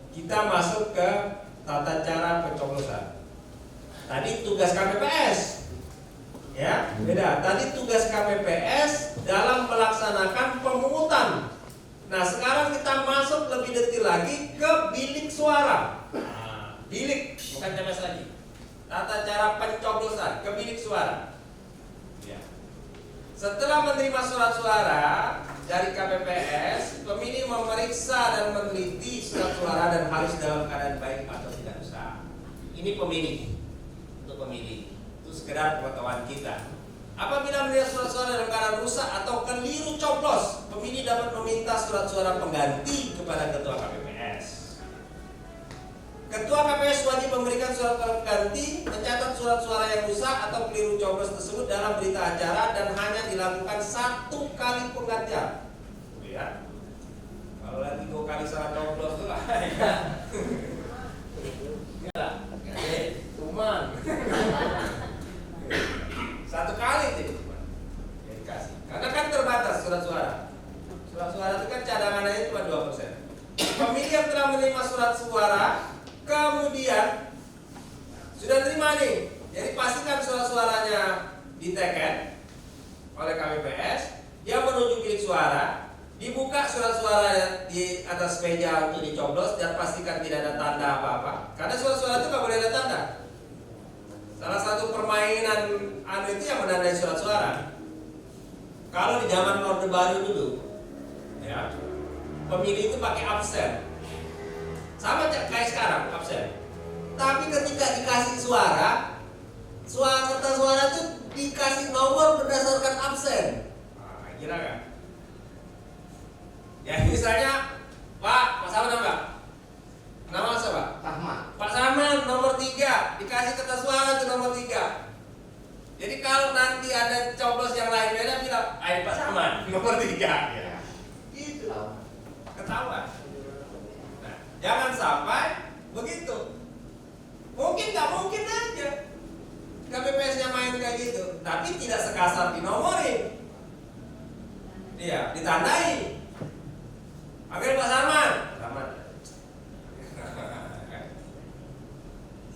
kita masuk ke tata cara pencoblosan. Tadi tugas KPPS, ya beda. Tadi tugas KPPS dalam melaksanakan pemungutan. Nah sekarang kita masuk lebih detail lagi ke bilik suara. Nah, bilik, bukan TPS lagi. Tata cara pencoblosan ke bilik suara. Ya. Setelah menerima surat suara dari KPPS, pemilih memeriksa dan meneliti surat suara dan harus dalam keadaan baik atau tidak rusak. Ini pemilih, untuk pemilih. Itu sekedar pengetahuan kita. Apabila melihat surat suara dalam keadaan rusak atau keliru coblos, pemilih dapat meminta surat suara pengganti kepada ketua KPPS. Ketua KPPS wajib memberikan surat suara pengganti, mencatat surat suara yang rusak atau keliru coblos tersebut dalam berita acara dan hanya dilakukan 1 kali penggantian. Ya. Kalau lagi 2 kali salah coblos itu lah. Ya, cuman 1 kali itu ya dikasih. Karena kan terbatas surat suara. Surat suara itu kan cadangannya cuma 2%. Pemilih yang telah menerima surat suara kemudian sudah terima nih, jadi pastikan surat suaranya diteken oleh KPPS. Dia menuju bilik suara, dibuka surat suara di atas meja untuk dicoblos dan pastikan tidak ada tanda apa-apa. Karena surat suara itu nggak boleh ada tanda. Salah satu permainan itu yang menandai surat suara. Kalau di zaman Orde Baru dulu, ya, pemilih itu pakai absen. Sama kayak sekarang absen. Tapi ketika dikasih suara kertas suara itu dikasih nomor berdasarkan absen. Nah, kira kan? Ya misalnya Pak Saman Pak. Nama siapa? Rahmat. Pak Saman nomor 3 dikasih kertas suara itu nomor 3. Jadi kalau nanti ada coblos yang lain beda bilang, ayo Pak Saman nomor 3 ya. Gitu. Ketahuan. Jangan sampai begitu. Mungkin nggak mungkin aja KPPS-nya main kayak gitu, tapi tidak sekasar dinomorin. Iya, ditandai. Akhirnya Pak Sarman.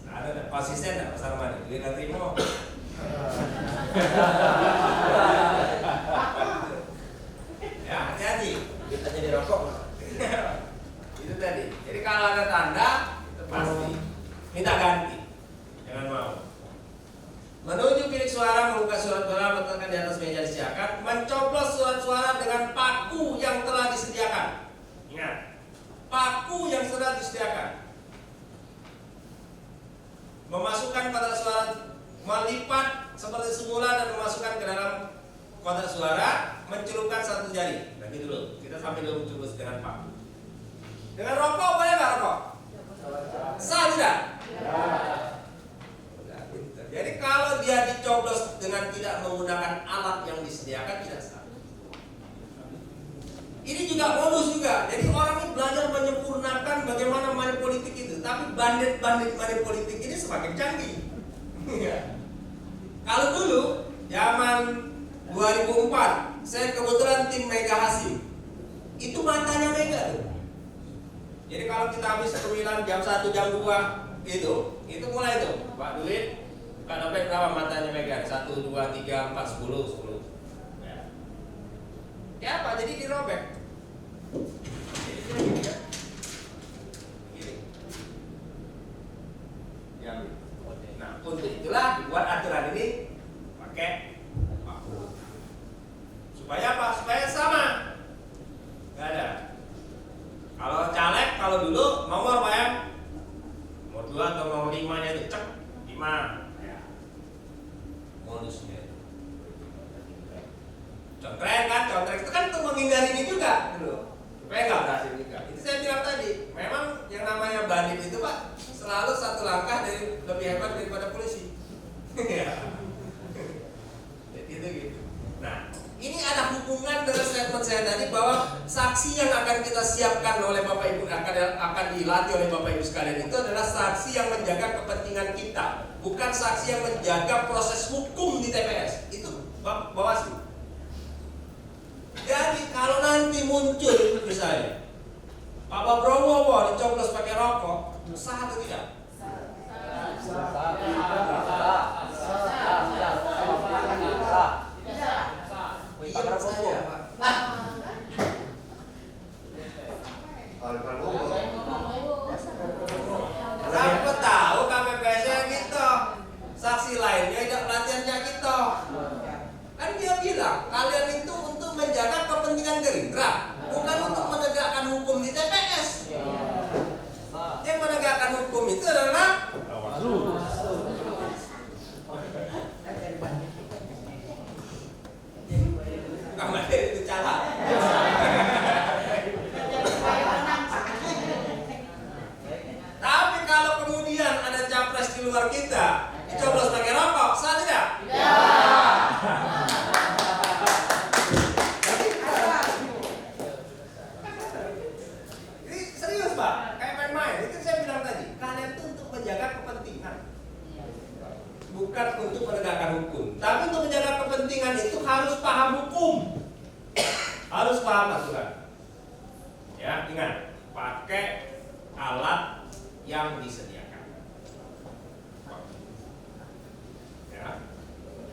Ada konsisten nggak Pak Sarman? Dia terima. Ya, hati-hati. Kita jadi rokok. Itu tadi. Jadi kalau ada tanda itu pasti minta ganti. Jangan mau. Menuju bilik suara, membuka surat suara, meletakkan di atas meja disediakan, mencoblos surat suara dengan paku yang telah disediakan. Ingat, paku yang sudah disediakan. Memasukkan kotak suara, melipat seperti semula dan memasukkan ke dalam kotak suara, mencelupkan 1 jari. Nah gitu dulu. Kita sampai dulu mencoblos dengan paku. Dengan rokok boleh nggak rokok? Sah tidak? Jadi kalau dia dicoblos dengan tidak menggunakan alat yang disediakan tidak sah. Ini juga modus juga. Jadi orang ini belajar menyempurnakan bagaimana money politik itu. Tapi bandit-bandit money politik ini semakin canggih. Kalau dulu zaman 2004 saya kebetulan tim Mega Hasim. Itu matanya Mega tuh. Jadi kalau kita habis pemilihan jam 1 jam 2 itu mulai tuh Pak duit Pak dapat berapa matanya Mega? 1, 2, 3, 4, 10 ya Pak, jadi dirobek. Jadi gini kan? Gini. Nah, untuk itulah dibuat aturan ini pakai waktu. Supaya apa? Supaya sama. Gak ada. Kalau caleg, kalau dulu nomor Pak ya, nomor 2 atau nomor 5 nya itu cek 5 ya. Modusnya contreng kan, contreng itu kan untuk menghindari ini juga dulu, supaya nggak berhasil juga. Itu saya bilang tadi, memang yang namanya bandit itu Pak selalu satu langkah dari lebih hebat daripada polisi. Jadi itu gitu. Nah, ini ada hubungan dengan statement saya tadi bahwa saksi yang akan kita siapkan oleh Bapak Ibu akan dilatih oleh Bapak Ibu sekalian itu adalah saksi yang menjaga kepentingan kita, bukan saksi yang menjaga proses hukum di TPS. Itu Bawaslu. Jadi kalau nanti muncul misalnya Pak Prabowo dicoblos pakai rokok, sah atau tidak? Siapa tahu KPPS-nya gitu, saksi lainnya tidak pelatihannya gitu. Kan dia bilang kalian itu untuk menjaga kepentingan Gerindra, bukan untuk menegakkan hukum di TPS. Yang menegakkan hukum itu adalah kamar itu cara. Tapi kalau kemudian ada capres di luar kita dicoblos pakai rokok, sah tidak? Ini serius Pak, kayak main-main. Itu saya bilang tadi, kalian itu untuk menjaga kepentingan, bukan untuk menegakkan hukum. Tapi untuk menjaga kepentingan itu harus paham hukum, harus paham aturan. Ya, ingat, pakai alat yang disediakan. Ya,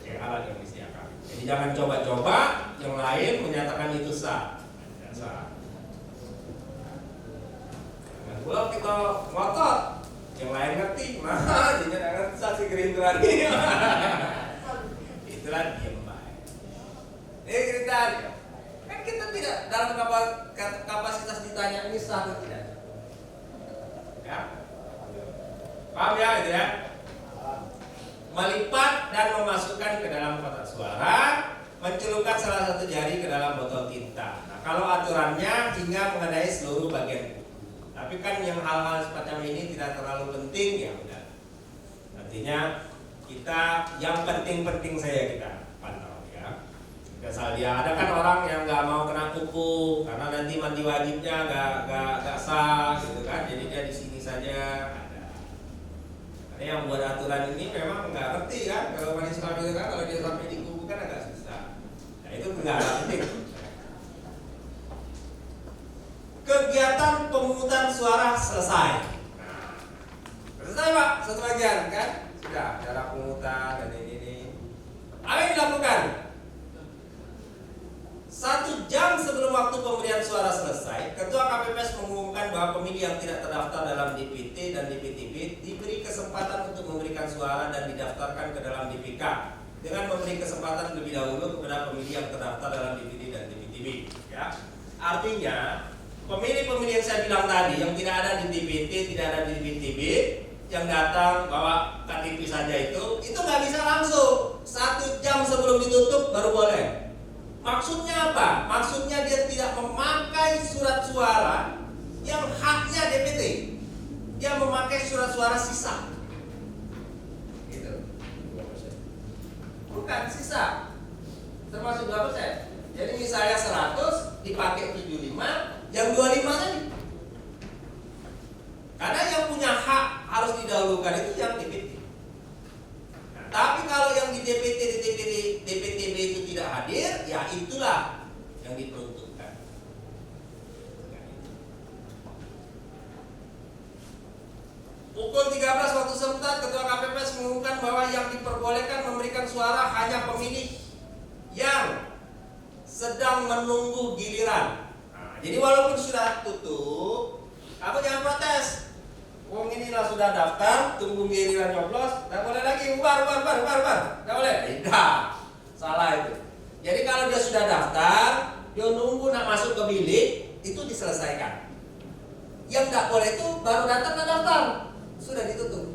pakai alat yang disediakan. Jadi jangan coba-coba yang lain menyatakan itu sah. Tidak sah. Jangan pula kita ngotot, yang lain ngerti, nah jadi jangan saksi Gerindra ini. Itulah diem baik. Ini kriteria. Kan kita tidak dalam kapasitas ditanya ini sah atau tidak. Ya, paham ya itu ya? Melipat dan memasukkan ke dalam kotak suara, mencelupkan salah satu jari ke dalam botol tinta. Nah, kalau aturannya hingga mengenai seluruh bagian tubuh. Tapi kan yang hal-hal semacam ini tidak terlalu penting, ya udah. Artinya kita yang penting-penting saya kita pantau ya. Asal dia ada kan orang yang nggak mau kena kuku karena nanti mandi wajibnya nggak sah gitu kan. Jadi dia di sini saja ada. Karena yang buat aturan ini memang nggak ngerti kan. Kalau umat Islam itu kan kalau dia sampai di kuku kan agak susah. Nah itu nggak penting. Kegiatan pemungutan suara selesai. Nah, selesai Pak, satu bagian kan? Sudah, cara pemungutan dan ini. Apa yang dilakukan? 1 jam sebelum waktu pemberian suara selesai, Ketua KPPS mengumumkan bahwa pemilih yang tidak terdaftar dalam DPT dan DPTB diberi kesempatan untuk memberikan suara dan didaftarkan ke dalam DPK dengan memberi kesempatan lebih dahulu kepada pemilih yang terdaftar dalam DPT dan DPTB. Ya, artinya pemilih-pemilih yang saya bilang tadi yang tidak ada di DPT, tidak ada di DPTB, yang datang bawa KTP saja itu nggak bisa langsung 1 jam sebelum ditutup baru boleh. Maksudnya apa? Maksudnya dia tidak memakai surat suara yang haknya DPT, dia memakai surat suara sisa. Gitu. 2%. Bukan sisa. Termasuk 2%. Jadi misalnya 100 dipakai 75, yang 25 tadi. Karena yang punya hak harus didahulukan itu yang DPT. Nah, tapi kalau yang di DPTB itu tidak hadir, ya itulah yang diperuntukkan. Pukul 13 waktu setempat, Ketua KPPS mengumumkan bahwa yang diperbolehkan memberikan suara hanya pemilih yang sedang menunggu giliran. Nah, jadi walaupun sudah tutup, kamu jangan protes. Wong inilah sudah daftar, tunggu giliran nyoblos, nggak boleh lagi bubar, nggak boleh. Tidak, salah itu. Jadi kalau dia sudah daftar, dia nunggu nak masuk ke bilik, itu diselesaikan. Yang nggak boleh itu baru datang dan daftar, sudah ditutup.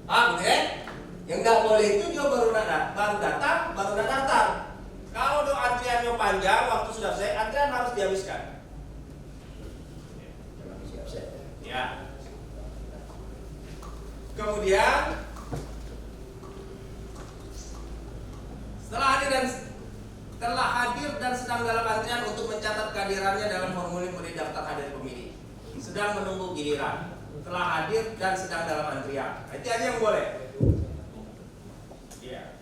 Gitu ya? Yang nggak boleh itu dia baru datang, baru daftar. Kalau antriannya panjang, waktu sudah selesai, antrian harus dihabiskan. Ya. Kemudian setelah hadir dan sedang dalam antrian untuk mencatat kehadirannya dalam formulir daftar hadir pemilih, sedang menunggu giliran, telah hadir dan sedang dalam antrian. Itu aja yang boleh. Ya.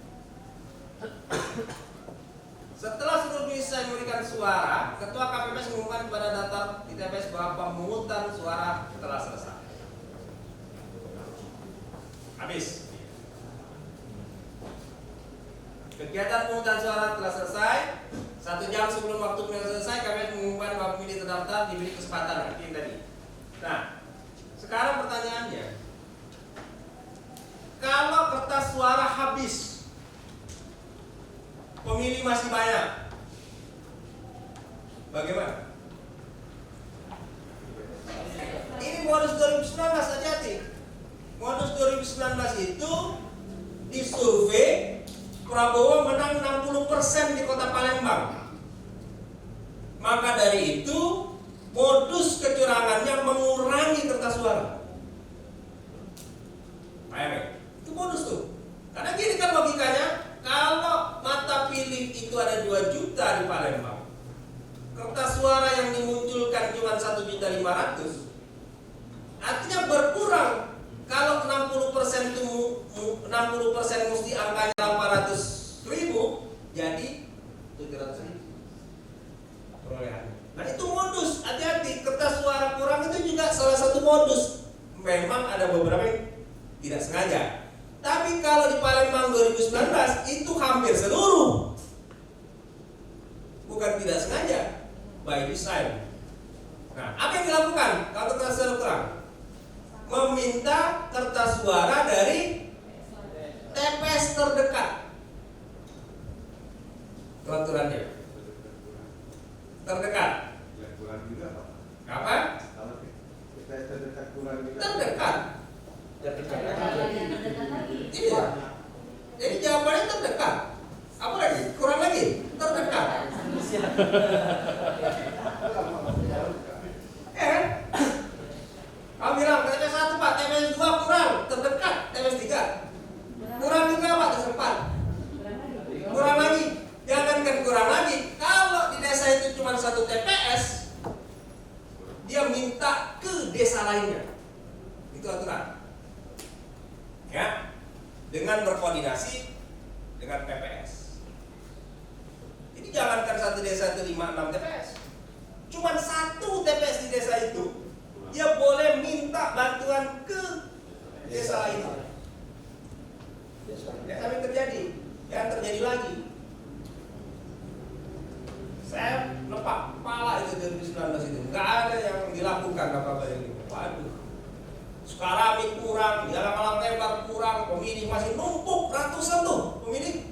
Setelah seluruh bisa memberikan suara, Ketua KPPS mengumumkan kepada daftar di TPS bahwa pemungutan suara telah selesai. Habis. Kegiatan pemungutan suara telah selesai. 1 jam sebelum waktu pemungutan selesai, KPPS mengumumkan bahwa pemilih terdaftar diberi kesempatan tadi. Nah, sekarang pertanyaannya, kalau kertas suara habis, pemilih masih banyak, bagaimana? Ini modus 2019 hati-hati. Modus 2019 itu disurvei Prabowo menang 60% di Kota Palembang. Maka dari itu modus kecurangannya mengurangi kertas suara. Paham? Itu modus tuh. Karena gini kan logikanya, kalau mata pilih itu ada 2 juta di Palembang, kertas suara yang dimunculkan cuma 1.500.000, artinya berkurang. Kalau 60% itu 60% mesti angkanya 800.000, jadi 700.000 perolehan. Nah itu modus, hati-hati. Kertas suara kurang itu juga salah satu modus. Memang ada beberapa yang tidak sengaja. Tapi kalau di Palembang 2019 itu hampir seluruh, bukan tidak sengaja, by design. Nah, apa yang dilakukan kalau kertas suara kurang? Meminta kertas suara dari TPS terdekat. Peraturannya terdekat. Apa? Terdekat. Iya. Jadi jawabannya terdekat. Apa lagi? Kurang lagi? Terdekat. Kamu bilang TPS 1 Pak, TPS 2 kurang, terdekat, TPS 3 kurang juga Pak, TPS 4 kurang lagi. Jangankan kurang lagi, kalau di desa itu cuma 1 TPS, dia minta ke desa lainnya. Itu aturan. Ya, dengan berkoordinasi dengan PPS. Jadi jangankan 1 desa itu 5-6 TPS, cuma 1 TPS di desa itu, dia boleh minta bantuan ke desa lain. Ya, tapi terjadi, jangan terjadi lagi. Saya lepak kepala itu 2019 itu, nggak ada yang dilakukan apa-apa ini. Waduh, sekarang kurang, jalan-jalan lebar kurang, pemilih masih numpuk ratusan tuh pemilih.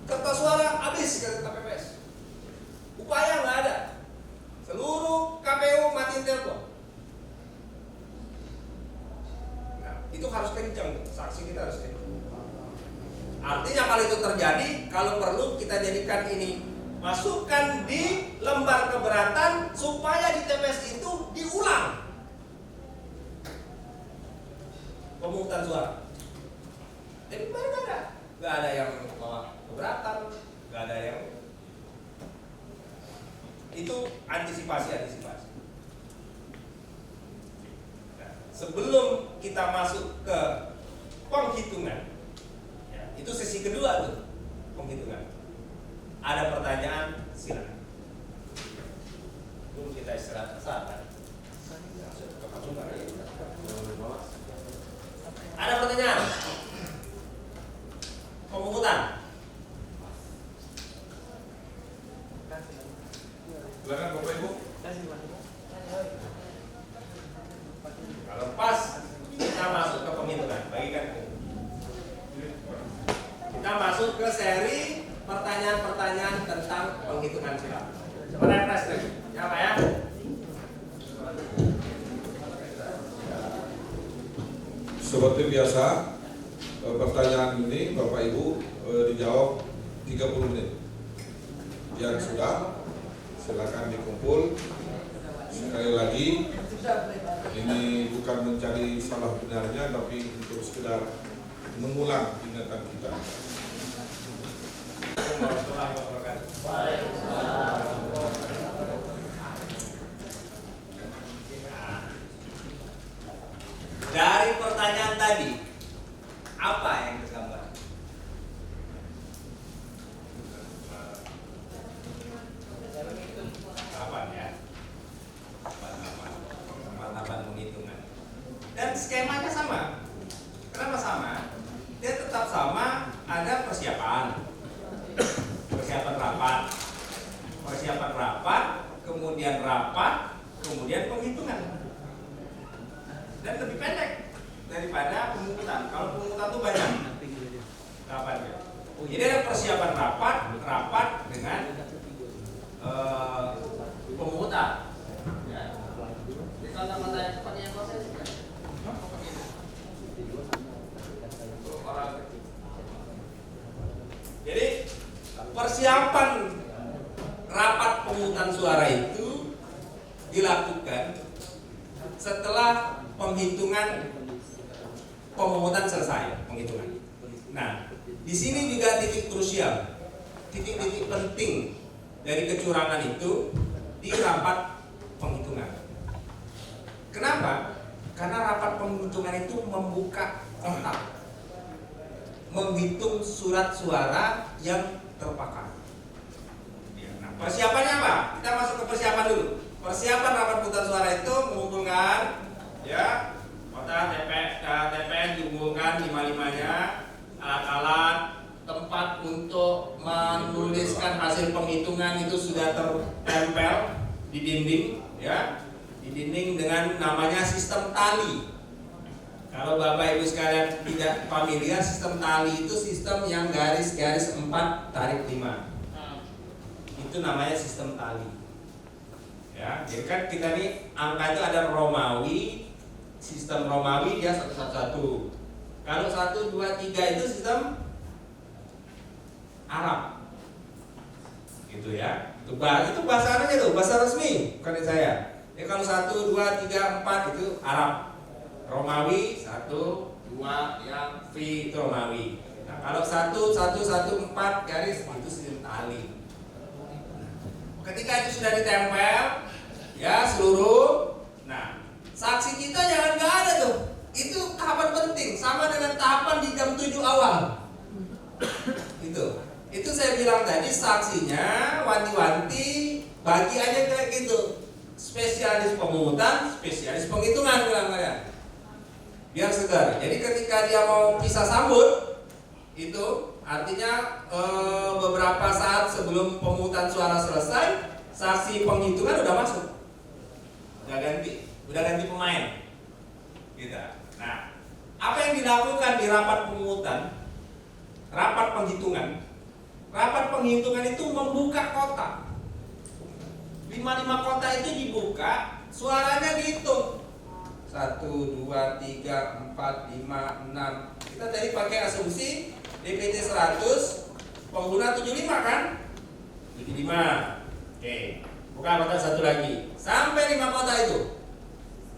Kertas suara habis ke KPPS, upaya nggak ada. Seluruh KPU matiin telepon. Nah, itu harus kencang, saksi kita harus kencang. Artinya kalau itu terjadi, kalau perlu kita jadikan ini masukkan di lembar keberatan supaya di TPS itu diulang pemungutan suara. Jadi mana-mana, nggak ada yang bawa keberatan, nggak ada yang itu antisipasi. Nah, sebelum kita masuk ke penghitungan, ya, itu sesi kedua tuh penghitungan. Ada pertanyaan, silakan. Belum kita istirahat saat. Ada pertanyaan? Pemungutan. Silakan Bapak Ibu. Kalau pas kita masuk ke penghitungan, bagikan. Kita masuk ke seri pertanyaan-pertanyaan tentang penghitungan suara. Coba refresh lagi. Ya Pak ya. Seperti biasa, pertanyaan ini Bapak Ibu dijawab 30 menit. Yang sudah, silakan dikumpul. Sekali lagi, ini bukan mencari salah benarnya, tapi untuk sekedar mengulang ingatan kita. Dari pertanyaan tadi, apa yang tergambar? Tahapan ya, tahapan penghitungan. Dan skemanya sama. Kenapa sama? Dia tetap sama. Ada persiapan rapat, kemudian penghitungan. Dan lebih pendek daripada pemungutan. Kalau pemungutan itu banyak tahapannya. Jadi ada persiapan rapat dengan pemungutan. Ya. Di kata-kata yang pertanyaan proses juga. Jadi persiapan rapat pemungutan suara itu dilakukan setelah pemungutan selesai penghitungan. Nah, di sini juga titik krusial, titik-titik penting dari kecurangan itu di rapat penghitungan. Kenapa? Karena rapat penghitungan itu membuka kotak, menghitung surat suara yang terpakai. Nah, persiapannya apa? Kita masuk ke persiapan dulu. Persiapan rapat pemungutan suara itu mengumpulkan, ya, kotak TPS diunggulkan 5-5-nya, alat-alat, tempat untuk menuliskan hasil penghitungan itu sudah tertempel di dinding, ya, di dinding dengan namanya sistem tali. Kalau Bapak Ibu sekalian tidak familiar, sistem tali itu sistem yang garis-garis 4 tarik 5. Itu namanya sistem tali. Ya, jadi kan kita nih angka itu ada Romawi, sistem Romawi dia 111. Kalau 1, 2, 3 itu sistem Arab, gitu ya. Itu bahasa aja tuh, bahasa resmi, bukan saya. Ya kalau 1, 2, 3, 4 itu Arab. Romawi 1, 2 yang V itu Romawi. Nah kalau 1, 1, 1, 4 garis itu sistem tali. Ketika itu sudah ditempel, ya seluruh. Nah, saksi kita jangan nggak ada tuh. Itu tahapan penting, sama dengan tahapan di jam 7 awal. Itu saya bilang tadi, saksinya wanti-wanti bagi aja kayak gitu. Spesialis pemungutan, spesialis penghitungan bilang saya. Biar segar. Jadi ketika dia mau pisah sambut, itu artinya beberapa saat sebelum pemungutan suara selesai, saksi penghitungan udah masuk, udah ganti pemain, gitu. Nah, apa yang dilakukan di rapat pemungutan, rapat penghitungan? Rapat penghitungan itu membuka kotak. 5 kotak itu dibuka, suaranya dihitung. 1, 2, 3, 4, 5, 6. Kita tadi pakai asumsi DPT 100, pengguna 75 kan? 75. Oke. Buka kota satu lagi. Sampai 5 kota itu.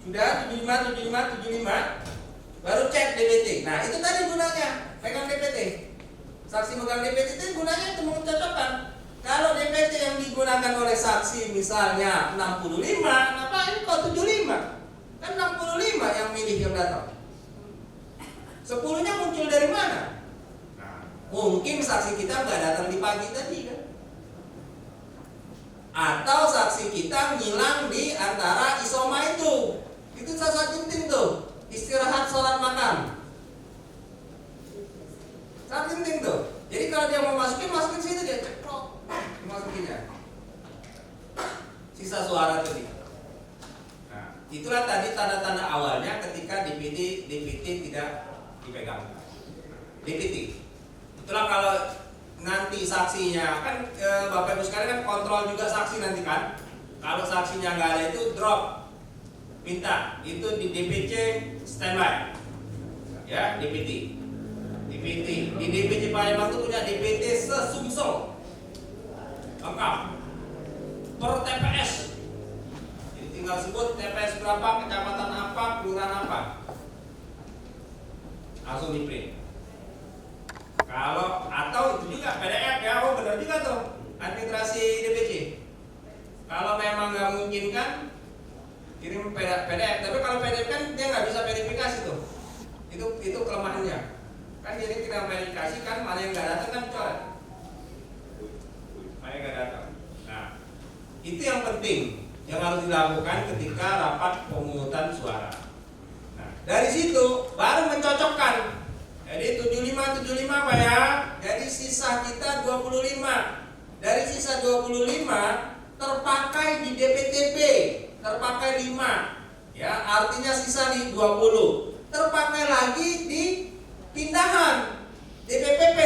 Sudah 75, 75, 75. Baru cek DPT. Nah, itu tadi gunanya pegang DPT. Saksi megang DPT itu gunanya untuk mencocokkan. Kalau DPT yang digunakan oleh saksi misalnya 65, ngapain kok 75? Kan 65 yang milih yang datang. 10-nya muncul dari mana? Nah, mungkin saksi kita nggak datang di pagi tadi kan? Atau saksi kita ngilang di antara isoma itu. Itu salah satu penting tuh. Istirahat sholat makan. Sangat penting tuh. Jadi kalau dia mau masukin situ dia ceplok, masukinnya. Sisa suara tadi. Nah, itulah tadi tanda-tanda awalnya ketika DPT tidak dipegang. DPT. Itulah kalau nanti saksinya kan Bapak Ibu sekalian kan kontrol juga saksi nanti kan. Kalau saksinya nggak ada itu drop. Minta itu di DPC standby. Ya, DPT. Di DPC Palembang itu punya DPT sesumsel. Lengkap. Per TPS. Jadi tinggal sebut TPS berapa, kecamatan apa, kelurahan apa. Langsung di print. Kalau atau itu juga PDF ya, oh benar juga tuh administrasi DPC. Kalau memang nggak mungkin kan kirim PDF. Tapi kalau PDF kan dia nggak bisa verifikasi tuh. Itu kelemahannya. Kan jadi kita verifikasi kan mana yang nggak datang kan coret. Mana yang nggak datang. Nah, itu yang penting yang harus dilakukan ketika rapat pemungutan suara. Nah, dari situ baru mencocokkan. Jadi 75 Pak ya. Jadi sisa kita 25. Dari sisa 25 terpakai di DPTP, terpakai 5. Ya, artinya sisa di 20. Terpakai lagi di pindahan DPPP,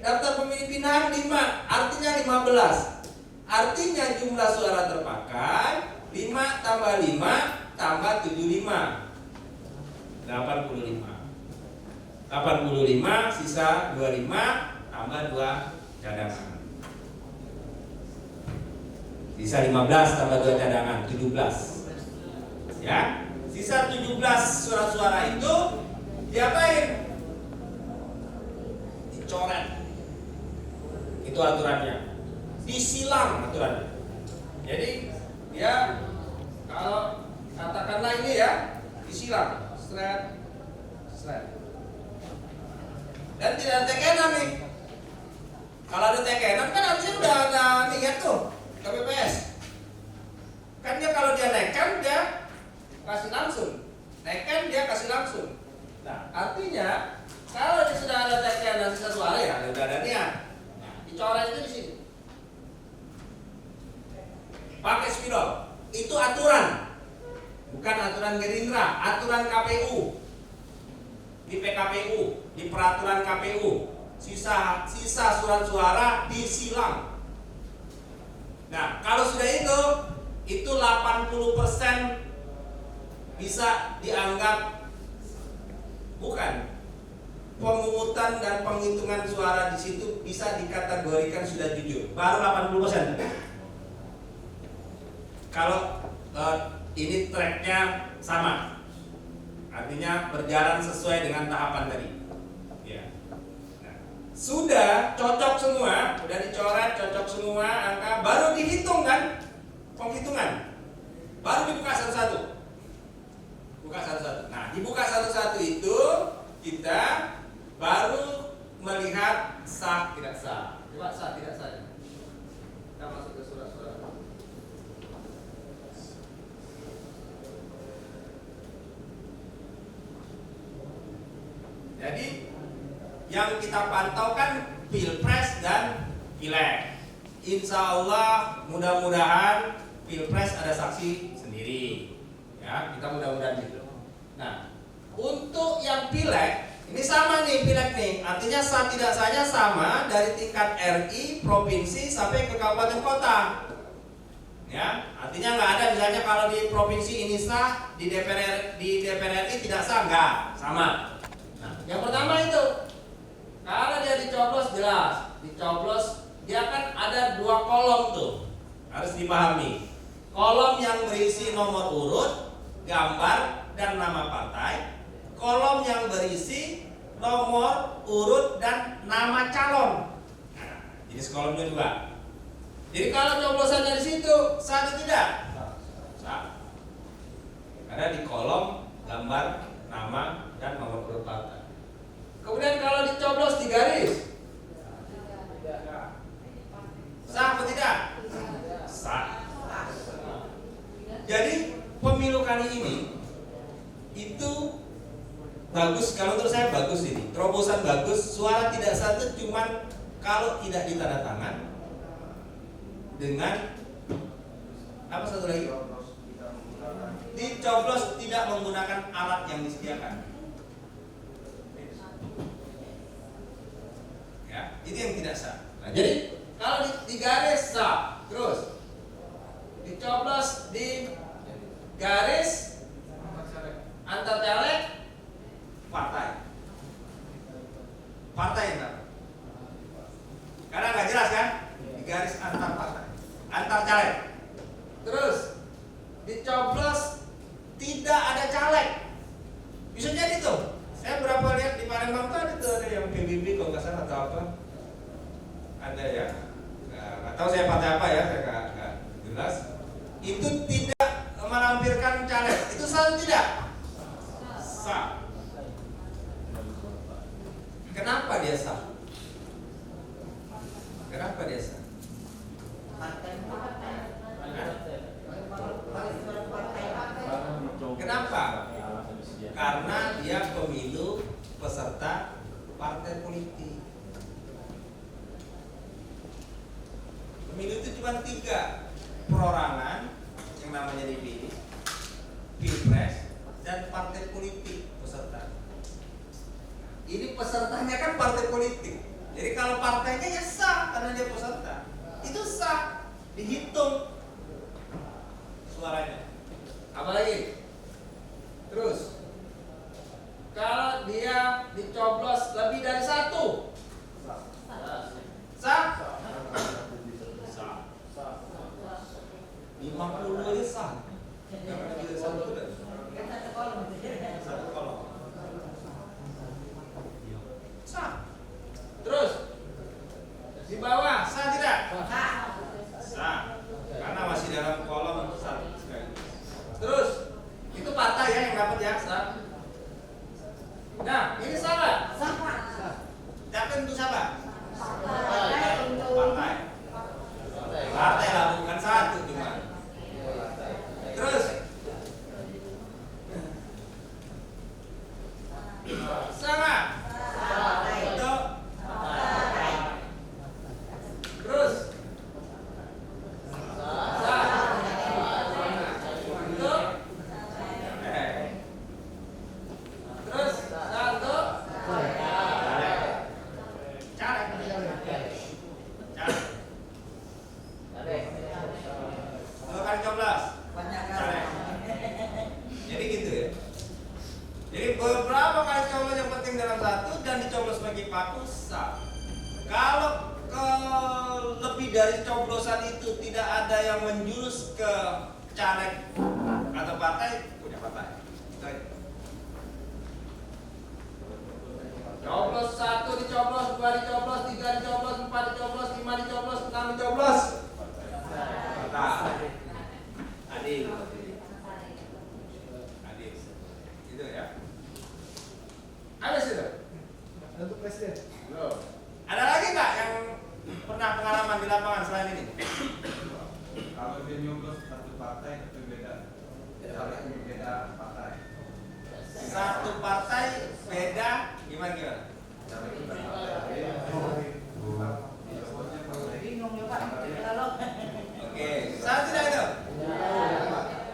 daftar pemilih pindahan 5, artinya 15. Artinya jumlah suara terpakai 5 tambah 5 tambah 75. 85 sisa 25 tambah 2 cadangan. Sisa 15 tambah 2 cadangan 17. Ya, sisa 17 surat-suara itu diapain? Dicoret. Itu aturannya. Disilang aturannya. Jadi dia kalau katakanlah ini ya disilang, seret. Dan tidak ada tekenan nih. Kalau ada tekenan kan artinya udah ada niat tuh KPPS. Kan dia kalau dia neken dia kasih langsung. Neken dia kasih langsung. Nah, artinya kalau dia sudah ada tekenan sisa suara ya udah ada niat. Nah, dicoret itu di sini. Pakai spidol. Itu aturan. Bukan aturan Gerindra, aturan KPU. Di PKPU, di peraturan KPU, sisa surat suara disilang. Nah, kalau sudah itu 80% bisa dianggap bukan pemungutan dan penghitungan suara di situ bisa dikategorikan sudah jujur. Baru 80%. Kalau ini tracknya sama. Artinya berjalan sesuai dengan tahapan tadi. Ya. Nah, sudah cocok semua, sudah dicoret, cocok semua angka, baru dihitung kan penghitungan. Baru dibuka satu-satu. Buka satu-satu. Nah, dibuka satu-satu itu kita baru melihat sah tidak sah. Coba sah tidak sah. Kita masuk ke surat-surat. Jadi yang kita pantau kan Pilpres dan Pileg. Insya Allah mudah-mudahan Pilpres ada saksi sendiri. Ya, kita mudah-mudahan gitu. Nah, untuk yang Pileg ini sama nih Pileg nih. Artinya sah tidak sahnya sama dari tingkat RI, provinsi sampai ke kabupaten kota. Ya, artinya nggak ada misalnya kalau di provinsi ini sah, di DPR RI tidak sah, nggak sama. Yang pertama itu, kalau dia dicoblos jelas, dicoblos dia kan ada 2 kolom dipahami. Kolom yang berisi nomor urut, gambar, dan nama partai. Kolom yang berisi nomor urut dan nama calon. Nah, jadi kolomnya 2. Jadi kalau coblosan dari situ sah atau tidak? Sah. Karena di kolom gambar, nama, dan nomor urut partai. Kemudian kalau dicoblos di garis, sah atau tidak? Sah. Jadi pemilu kali ini itu bagus, kalau menurut saya bagus ini. Terobosan bagus, suara tidak satu cuman kalau tidak ditandatangan dengan apa satu lagi? Dicoblos tidak menggunakan alat yang disediakan. Ya, itu yang tidak sah. Nah, jadi kalau di garis sah, terus dicoblos di garis antar caleg partai enggak? Karena nggak jelas kan? Di garis antar partai, antar caleg. Terus dicoblos tidak ada caleg. Bisa jadi tuh. Saya berapa lihat di Palembang tuh ada yang PBB kalau nggak salah atau apa? Ada ya. Nggak tahu saya partai apa ya, saya nggak jelas. Itu tidak melampirkan caleg. Itu sah atau tidak? Sah. Kenapa dia sah? Kenapa dia sah? Kenapa? Karena dia pemilu peserta partai politik. Pemilu itu cuma 3, perorangan yang namanya dipilih, pilpres, dan partai politik peserta. Ini pesertanya kan partai politik. Jadi kalau partainya ya sah karena dia peserta. Itu sah, dihitung suaranya. Apalagi? Terus kalau dia dicoblos lebih dari 1, sah? Sah. 50 aja sah. Jangan lebih dari 1 udah. Satu kolom. Sah. Terus di bawah sah tidak? Sah. Karena masih dalam kolom satu. Terus itu partai ya yang dapat ya sah. Nah ini salah. Yakin untuk siapa? Partai lah, bukan satu cuma. Terus sama. Untuk terus terus satu dua kali coblos. Jadi gitu ya. Jadi beberapa kali coblos yang penting dalam satu dan dicoblos sebagai paku sah. Kalau lebih dari coblosan itu tidak ada yang menjurus ke caleg atau partai, punya partai. Coblos 1 dicoblos, 2 dicoblos, 3 dicoblos, 4 dicoblos, 5 dicoblos, 6 dicoblos. Partai. Adil. Gitu ya. Habis itu. Untuk presiden. Belum. Ada lagi nggak yang pernah pengalaman di lapangan selain ini? Kalau dia nyoblos satu partai itu beda partai. Satu partai beda gimana? Oke, salah tidak itu?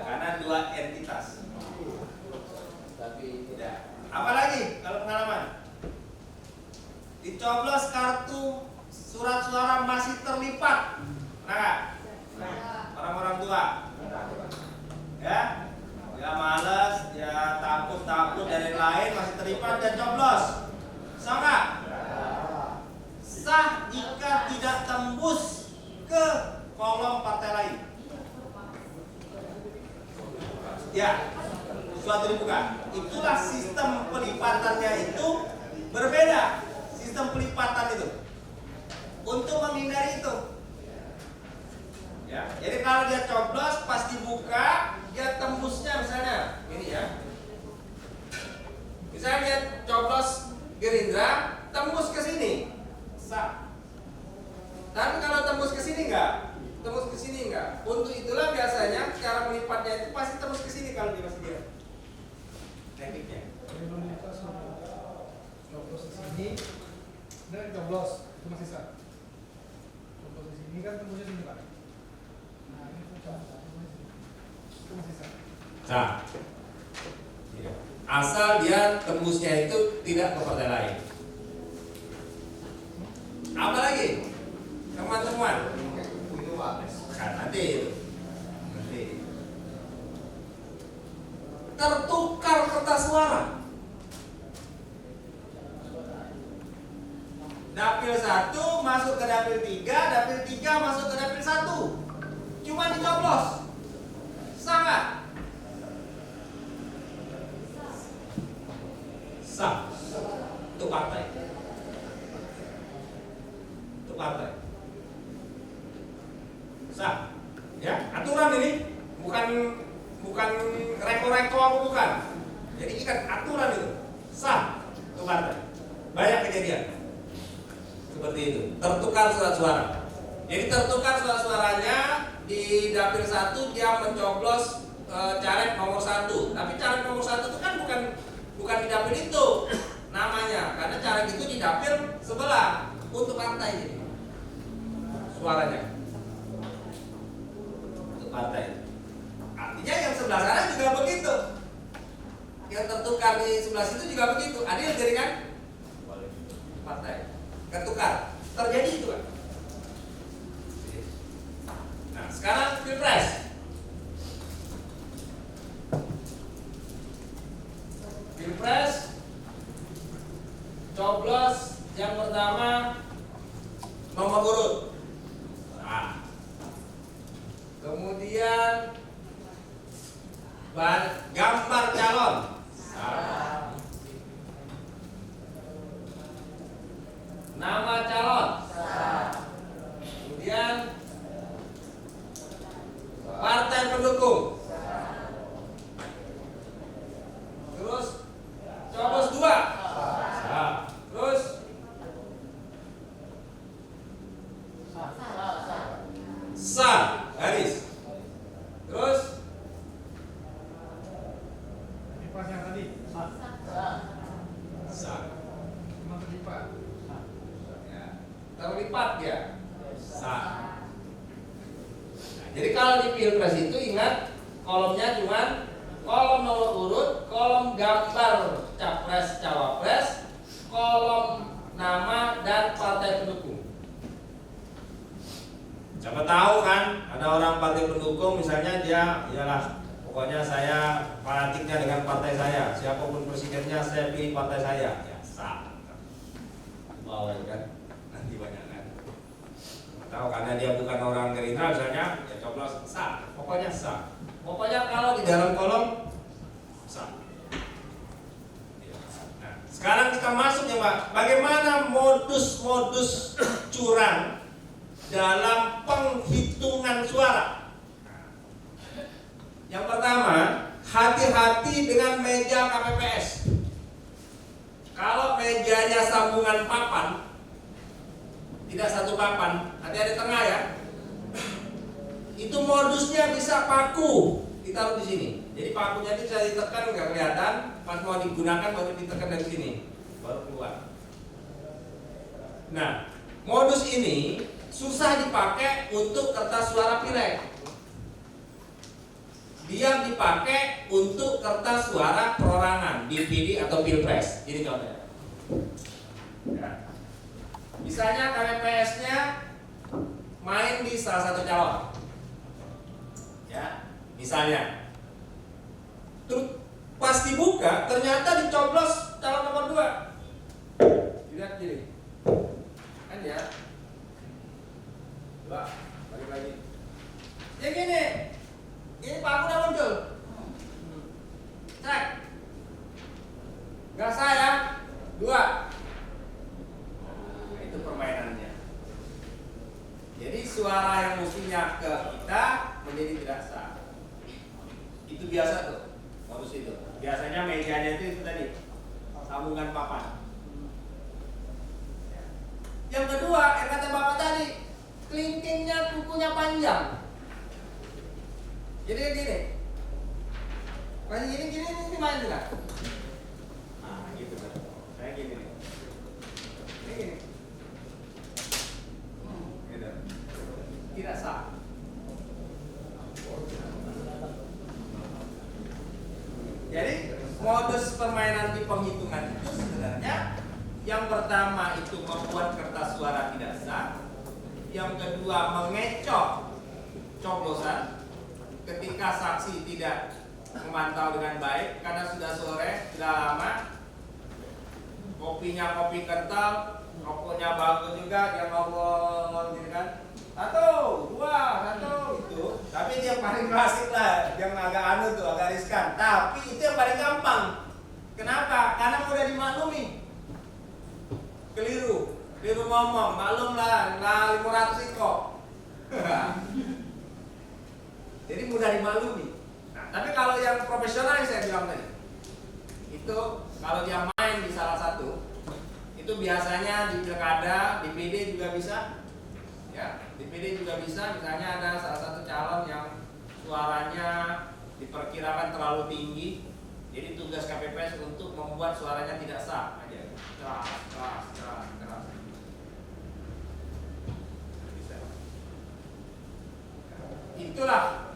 Karena 2 entitas. Tidak. Apalagi kalau pengalaman? Dicoblos kartu surat suara masih terlipat. Nah, orang-orang tua. Ya, dia malas, dia takut dari lain masih terlipat dan coblos. Sah nggak? Sah jika tidak tembus ke kolom partai lain. pelipatannya itu berbeda. Sistem pelipatan itu untuk menghindari itu. Ya, jadi kalau dia coblos pas dibuka dia tembusnya misalnya ini ya. Misalnya dia coblos Gerindra, tembus ke sini, sah. Tapi kalau tembus ke sini enggak, tembus ke sini enggak. Untuk itulah biasanya cara melipatnya itu pasti tembus ke sini kalau dia masih dia. Tekniknya. Coblos di sini dan coblos itu masih sah. Coblos di sini kan tembusnya sini Pak. Nah ini coblos itu masih sah. Sah. Iya. Asal dia tembusnya itu tidak ke partai lain. Apa lagi? Teman-teman. Kan nanti itu. Nanti. Tertukar kertas suara. Dapil 1 masuk ke dapil 3, dapil 3 masuk ke dapil 1. Cuma dicoblos. Sah nggak? Sah. Itu partai. Itu partai. Sah. Ya, aturan ini bukan reko-reko apa bukan. Jadi ikan aturan itu. Sah. Itu partai. Banyak kejadian seperti itu. Tertukar surat suara. Jadi tertukar surat suaranya di dapil 1 dia mencoblos caleg nomor 1. Tapi caleg nomor 1 itu kan bukan di dapil itu namanya, karena caleg itu di dapil sebelah untuk partai ini. Suaranya untuk partai. Artinya yang sebelah sana juga begitu. Yang tertukar di sebelah situ juga begitu. Adil jadi kan? Partai ketukar. Terjadi itu kan? Nah, sekarang Pilpres. Pilpres coblos yang pertama nomor urut. Nah. Kemudian gambar calon. Nah. Nama calon. Kemudian partai pendukung. Terus coblos 2. Terus sah, garis. Terus Ini pas yang tadi sah. cuma terlipat. Ya. Terlipat ya. Sah. Nah, jadi kalau di Pilpres itu ingat kolomnya cuma kolom nomor urut, kolom gambar capres cawapres, kolom nama dan partai pendukung. Siapa tahu kan ada orang partai pendukung misalnya dia ialah pokoknya saya fanatiknya dengan partai saya, siapapun presidennya saya pilih partai saya. Ya sah. Bawah kan nanti banyak kan. Tahu karena dia bukan orang Gerindra misalnya ya coblos sah. Pokoknya sah. Pokoknya kalau di dalam kolom sah. Nah, sekarang kita masuk ya Pak. Bagaimana modus-modus curang dalam penghitungan suara? Yang pertama, hati-hati dengan meja KPPS. Kalau mejanya sambungan papan, tidak satu papan, hati-hati tengah ya. Itu modusnya bisa paku ditaruh di sini. Jadi pakunya itu bisa ditekan nggak kelihatan, pas mau digunakan baru ditekan dari sini, baru keluar. Nah, modus ini susah dipakai untuk kertas suara pileg. Dia dipakai untuk kertas suara perorangan, DPD atau Pilpres. Ini contohnya. Ya. Misalnya KPPS-nya main di salah satu calon. Ya, misalnya. Terus pas dibuka ternyata dicoblos calon nomor 2. Lihat gini. Kan ya. Coba balik lagi. Ya gini. Ini paku udah muncul. Cek. Gak sah ya. suara yang mestinya ke kita menjadi tidak sah. Itu biasa tuh, modus itu. Biasanya mejanya itu tadi, sambungan papan. Yang kedua, yang kata Bapak tadi, kelingkingnya kukunya panjang. Jadi gini, masih gini main nggak? Nah, gitu kan. Kayak gini. Ini gini. Gitu. Tidak sah. Jadi modus permainan di penghitungan itu sebenarnya yang pertama itu membuat kertas suara tidak sah, yang kedua mengecoh coblosan ketika saksi tidak memantau dengan baik karena sudah sore, sudah lama, kopinya kopi kental, rokoknya bagus juga, dia ngobrol gitu kan. Satu, dua, itu. Tapi itu yang paling klasik lah, yang agak anu tuh, agak riskan. Tapi itu yang paling gampang. Kenapa? Karena mudah dimaklumi. Keliru ngomong, maklum lah 500 iko. Jadi mudah dimaklumi. Nah, tapi kalau yang profesional yang saya bilang tadi, itu kalau dia main di salah satu, itu biasanya di pilkada, di PD juga bisa. Ya, DPD juga bisa, misalnya ada salah satu calon yang suaranya diperkirakan terlalu tinggi, jadi tugas KPPS untuk membuat suaranya tidak sah aja, keras. Bisa. Itulah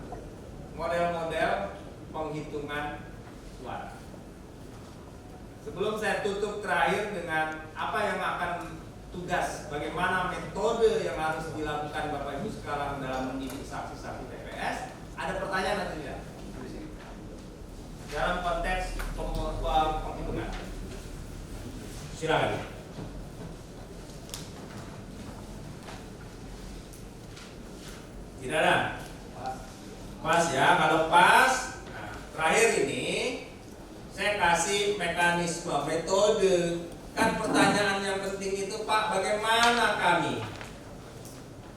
model-model penghitungan suara. Sebelum saya tutup terakhir dengan apa yang akan tugas, bagaimana metode yang harus dilakukan Bapak Ibu sekarang dalam mendidik saksi-saksi TPS, ada pertanyaan atau tidak? Dalam konteks penghitungan. Silakan. Tidak ada? Pas ya, kalau pas, nah, terakhir ini saya kasih mekanisme, metode. Kan pertanyaan yang penting itu, Pak, bagaimana kami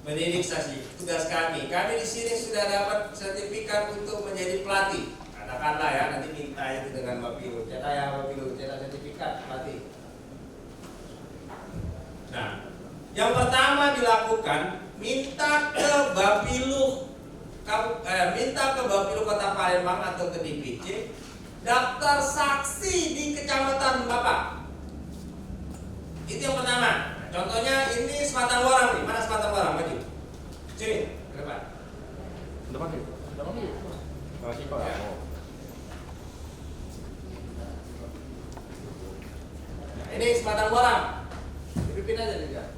mendidik saksi? Tugas kami di sini sudah dapat sertifikat untuk menjadi pelatih. Katakanlah ya, nanti minta itu dengan Bapilu, cetak sertifikat pelatih. Nah, yang pertama dilakukan, minta ke Bapilu Kota Palembang atau ke DPC daftar saksi di kecamatan Bapak. Itu yang pertama. Contohnya ini Sematang Warang nih. Mana Sematang Warang? Maju. Sini, ke depan. Depan yuk. Masih Pak. Ya. Nah, ini Sematang Warang. Dipimpin aja juga.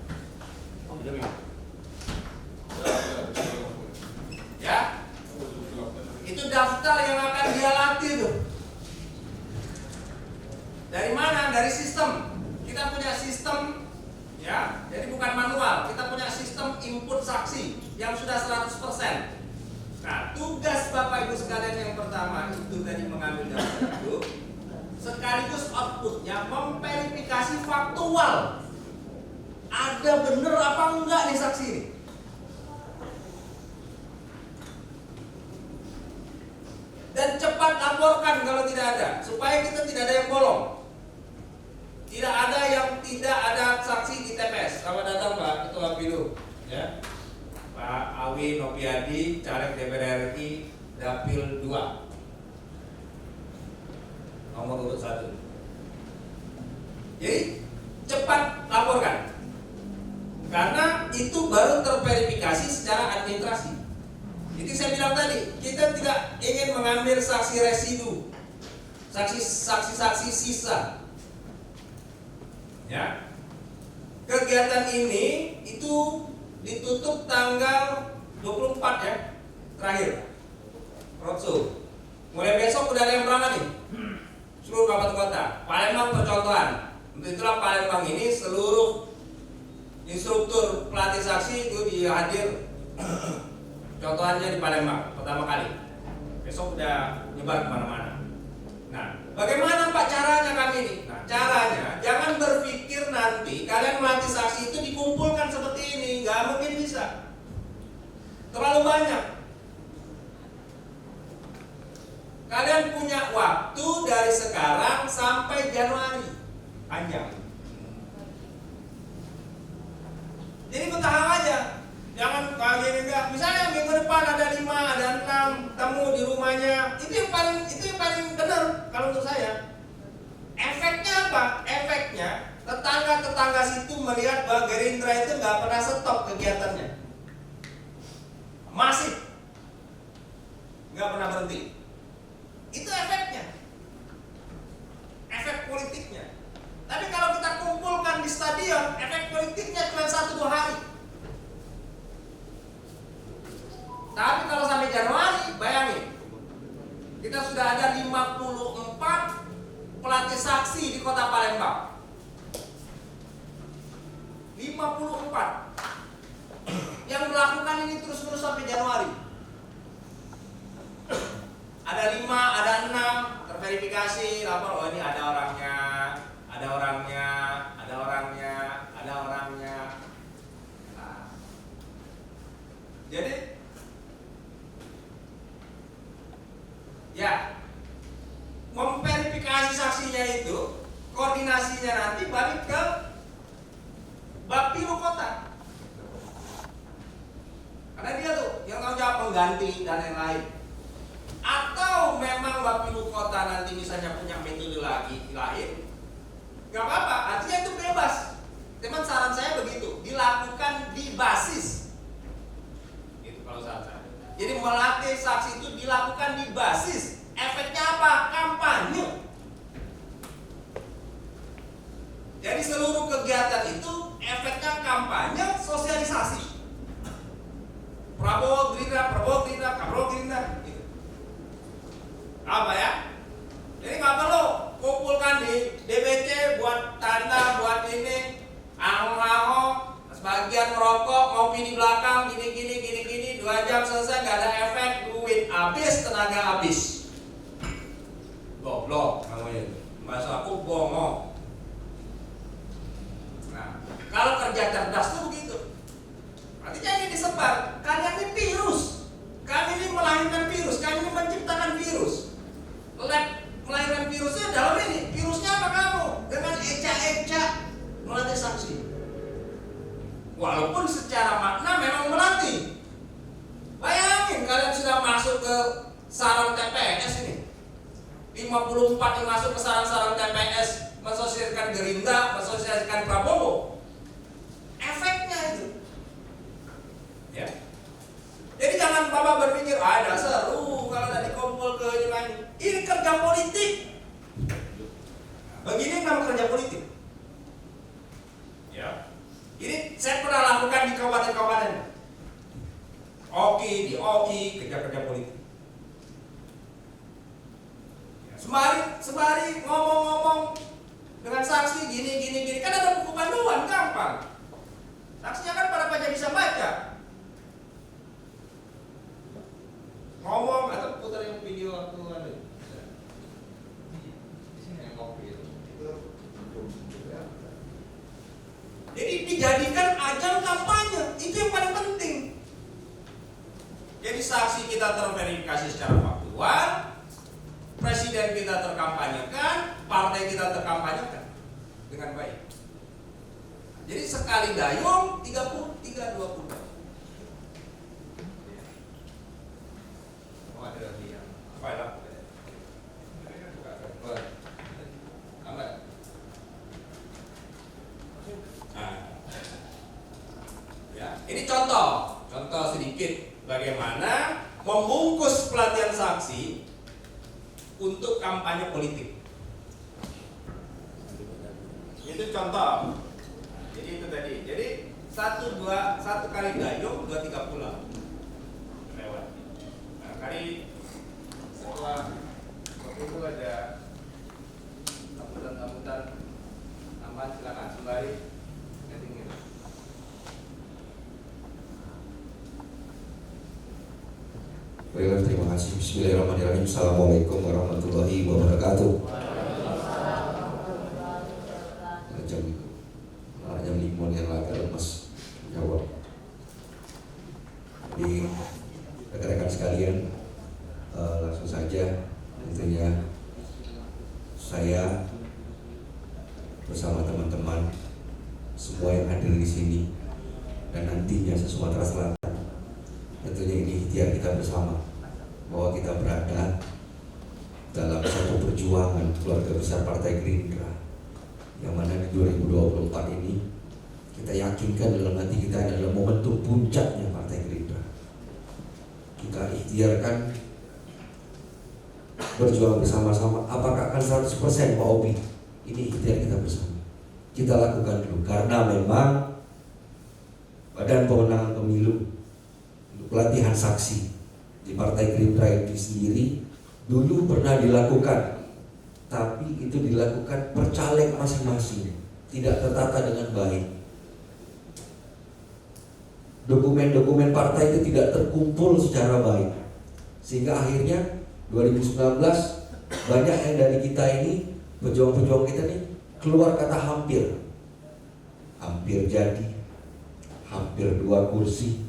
Ya. Itu daftar yang akan dia latih tuh. Dari mana? Dari sistem. Kita punya sistem, ya, jadi bukan manual. Kita punya sistem input saksi yang sudah 100%. Nah, tugas Bapak Ibu sekalian yang pertama itu tadi mengambil daftar itu, sekaligus outputnya memverifikasi faktual. Ada bener apa enggak nih saksi ini? Dan cepat laporkan kalau tidak ada, supaya kita tidak ada yang bolong. Tidak ada yang tidak ada saksi di TPS. Selamat datang Pak Ketua Pilu, ya. Pak Awi Nopiadi, caleg DPR RI, Dapil 2, nomor urut 1. Jadi cepat laporkan, karena itu baru terverifikasi secara administrasi. Jadi saya bilang tadi, kita tidak ingin mengambil saksi residu, saksi-saksi sisa. Ya, kegiatan ini itu ditutup tanggal 24 ya, terakhir roadshow. Mulai besok udah ada yang berangkat nih, seluruh kabupaten kota. Palembang percontohan. Untuk itulah Palembang ini seluruh instruktur pelatih saksi itu dihadir. Contohannya di Palembang pertama kali. Besok udah nyebar kemana-mana. Nah, bagaimana Pak caranya kami ini? Nah, caranya jangan berpikir nanti kalian melatih saksi itu dikumpulkan seperti ini, nggak mungkin bisa. terlalu banyak. Kalian punya waktu dari sekarang sampai Januari, panjang. Jadi bertahap aja. Jangan kalian enggak. Misalnya minggu depan ada 5, ada 6 tamu di rumahnya. Itu yang paling benar kalau menurut saya. Efeknya apa? Efeknya tetangga-tetangga situ melihat bahwa Gerindra itu nggak pernah stop kegiatannya. Masif. Nggak pernah berhenti. Itu efeknya. Efek politiknya. Tapi kalau kita kumpulkan di stadion, efek politiknya cuma 1-2 hari. Tapi kalau sampai Januari, bayangin, kita sudah ada 54 pelatih saksi di kota Palembang. 54 yang melakukan ini terus-menerus sampai Januari. Ada 5, ada 6 terverifikasi, lapor, oh ini ada orangnya, ada orangnya, ada orangnya, ada orangnya. Nah, jadi ya, memverifikasi saksinya itu, koordinasinya nanti balik ke Bapilu Kota. Karena dia tuh yang tanggung jawab mengganti dan lain-lain. Atau memang Bapilu Kota nanti misalnya punya metode lagi lain, nggak apa-apa, artinya itu bebas. Teman saran saya begitu, dilakukan di basis. Itu kalau saran saya. Jadi melatih saksi itu dilakukan di basis. Efeknya apa? Kampanye. Jadi seluruh kegiatan itu efeknya kampanye, sosialisasi. Prabowo Gerindra, Prabowo Gerindra, Prabowo Gerindra. Gitu. Apa ya? Jadi nggak perlu kumpulkan di DBC buat tanda, buat ini, ahok-ahok, sebagian merokok, ngopi di belakang, gini, 2 jam selesai, nggak ada efek, duit habis, tenaga habis. Goblok namanya. Bahasa aku bongong. Nah, kalau kerja cerdas tuh begitu. Artinya ini disebar. Kalian ini virus. Kami ini melahirkan virus. Kami ini menciptakan virus. Melahirkan virusnya dalam ini. Virusnya apa kamu? Dengan eca-eca melatih saksi. Walaupun secara makna memang melatih. Bayangin kalian sudah masuk ke sarang TPS ini. 54 yang masuk ke sarang-sarang TPS mensosialisasikan Gerindra, mensosialisasikan Prabowo. Efeknya itu. Ya. Jadi jangan Bapak berpikir, ada seru kalau tadi kumpul ke ini. Ini kerja politik. Begini nama kerja politik. Ya. Ini saya pernah lakukan di kabupaten-kabupaten. Di OI, kerja-kerja politik. Sembari ngomong-ngomong dengan saksi gini, kan ada buku panduan, gampang. Saksinya kan para pajak bisa baca. Ngomong atau putar yang video waktu ada. Di sini yang kopi itu. Jadi dijadikan ajang kampanye, itu yang paling penting. Jadi saksi kita terverifikasi secara faktual, presiden kita terkampanyekan, partai kita terkampanyekan dengan baik. Jadi sekali dayung 20. Oh, ada lagi yang apa ya? Ya, ini contoh sedikit bagaimana membungkus pelatihan saksi untuk kampanye politik. Itu contoh. Jadi itu tadi. Jadi 1 kali dayung 2-3 pulau lewat. Nah, kali setelah waktu itu ada sambutan tambahan, silakan sembari netting. Baiklah, terima kasih. Bismillahirrahmanirrahim. Assalamualaikum warahmatullahi wabarakatuh. Jam 5 yang lagi lemes jawab. Jadi semua yang hadir di sini dan nantinya se-Sumatera Selatan. Tentunya ini ikhtiar kita bersama bahwa kita berada dalam satu perjuangan keluarga besar Partai Gerindra, yang mana di 2024 ini kita yakinkan dalam hati kita adalah momentum puncaknya Partai Gerindra. Kita ikhtiarkan berjuang bersama-sama. Apakah akan 100% Pak Obi? Ini ikhtiar kita bersama. Kita lakukan dulu karena memang Badan Pemenangan Pemilu untuk pelatihan saksi di Partai Gerindra itu sendiri dulu pernah dilakukan, tapi itu dilakukan per caleg masing-masing, tidak tertata dengan baik. Dokumen-dokumen partai itu tidak terkumpul secara baik, sehingga akhirnya 2019 banyak yang dari kita ini, pejuang-pejuang kita ini keluar kata hampir jadi, hampir 2 kursi,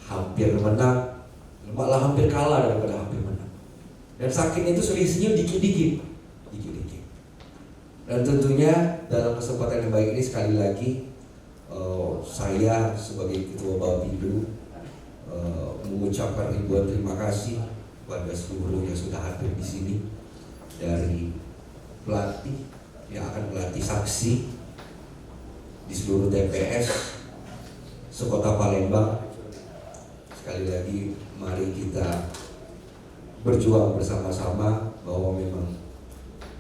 hampir menang, malah hampir kalah daripada hampir menang. Dan saking itu selisihnya dikit-dikit. Dan tentunya dalam kesempatan yang baik ini sekali lagi saya sebagai Ketua Bapilu mengucapkan ribuan terima kasih kepada seluruh yang sudah hadir di sini, dari pelatih yang akan melatih saksi di seluruh TPS sekota Palembang. Sekali lagi mari kita berjuang bersama-sama bahwa memang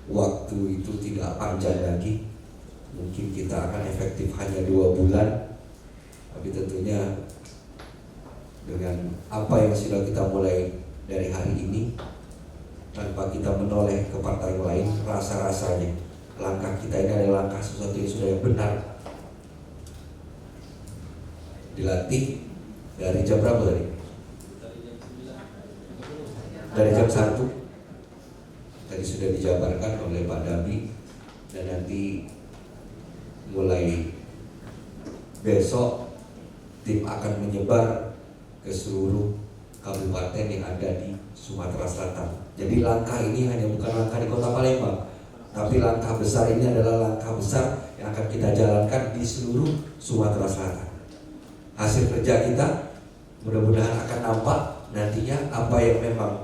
waktu itu tidak panjang lagi. Mungkin kita akan efektif hanya 2 bulan, tapi tentunya dengan apa yang sudah kita mulai dari hari ini, tanpa kita menoleh ke partai lain, rasa-rasanya langkah kita ini adalah langkah sesuatu yang sudah yang benar. Dilatih dari jam berapa tadi? Dari jam 1 tadi sudah dijabarkan oleh Pak Dabi, dan nanti mulai besok tim akan menyebar ke seluruh kabupaten yang ada di Sumatera Selatan. Jadi langkah ini hanya bukan langkah di Kota Palembang, tapi langkah besar ini adalah langkah besar yang akan kita jalankan di seluruh Sumatera Selatan. Hasil kerja kita mudah-mudahan akan nampak nantinya apa yang memang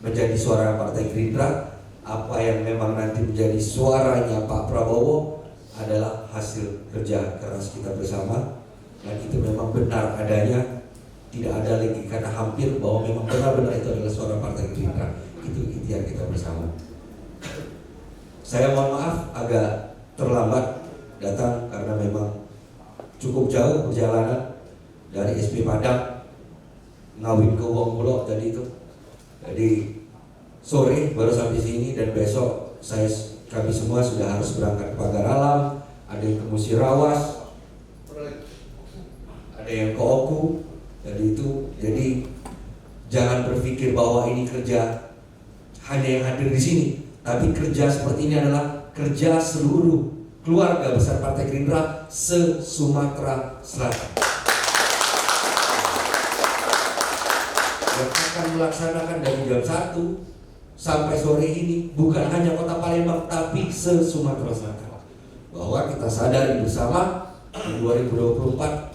menjadi suara Partai Gerindra, apa yang memang nanti menjadi suaranya Pak Prabowo adalah hasil kerja keras kita bersama, dan itu memang benar adanya. Tidak ada lagi kata hampir, bahwa memang benar-benar itu adalah suara Partai Gerindra. Itu ikhtiar kita bersama. Saya mohon maaf agak terlambat datang karena memang cukup jauh perjalanan dari SP Padang ngawin ke Wongpulo tadi itu. Jadi sore baru sampai sini, dan besok kami semua sudah harus berangkat ke Pagar Alam, ada yang ke Musirawas, ada yang ke Oku. Jadi jangan berpikir bahwa ini kerja hanya yang hadir di sini, tapi kerja seperti ini adalah kerja seluruh keluarga besar Partai Gerindra se-Sumatera Selatan. Yang akan melaksanakan dari jam 1 sampai sore ini bukan hanya Kota Palembang, tapi se-Sumatera Selatan. Bahwa kita sadari bersama di 2024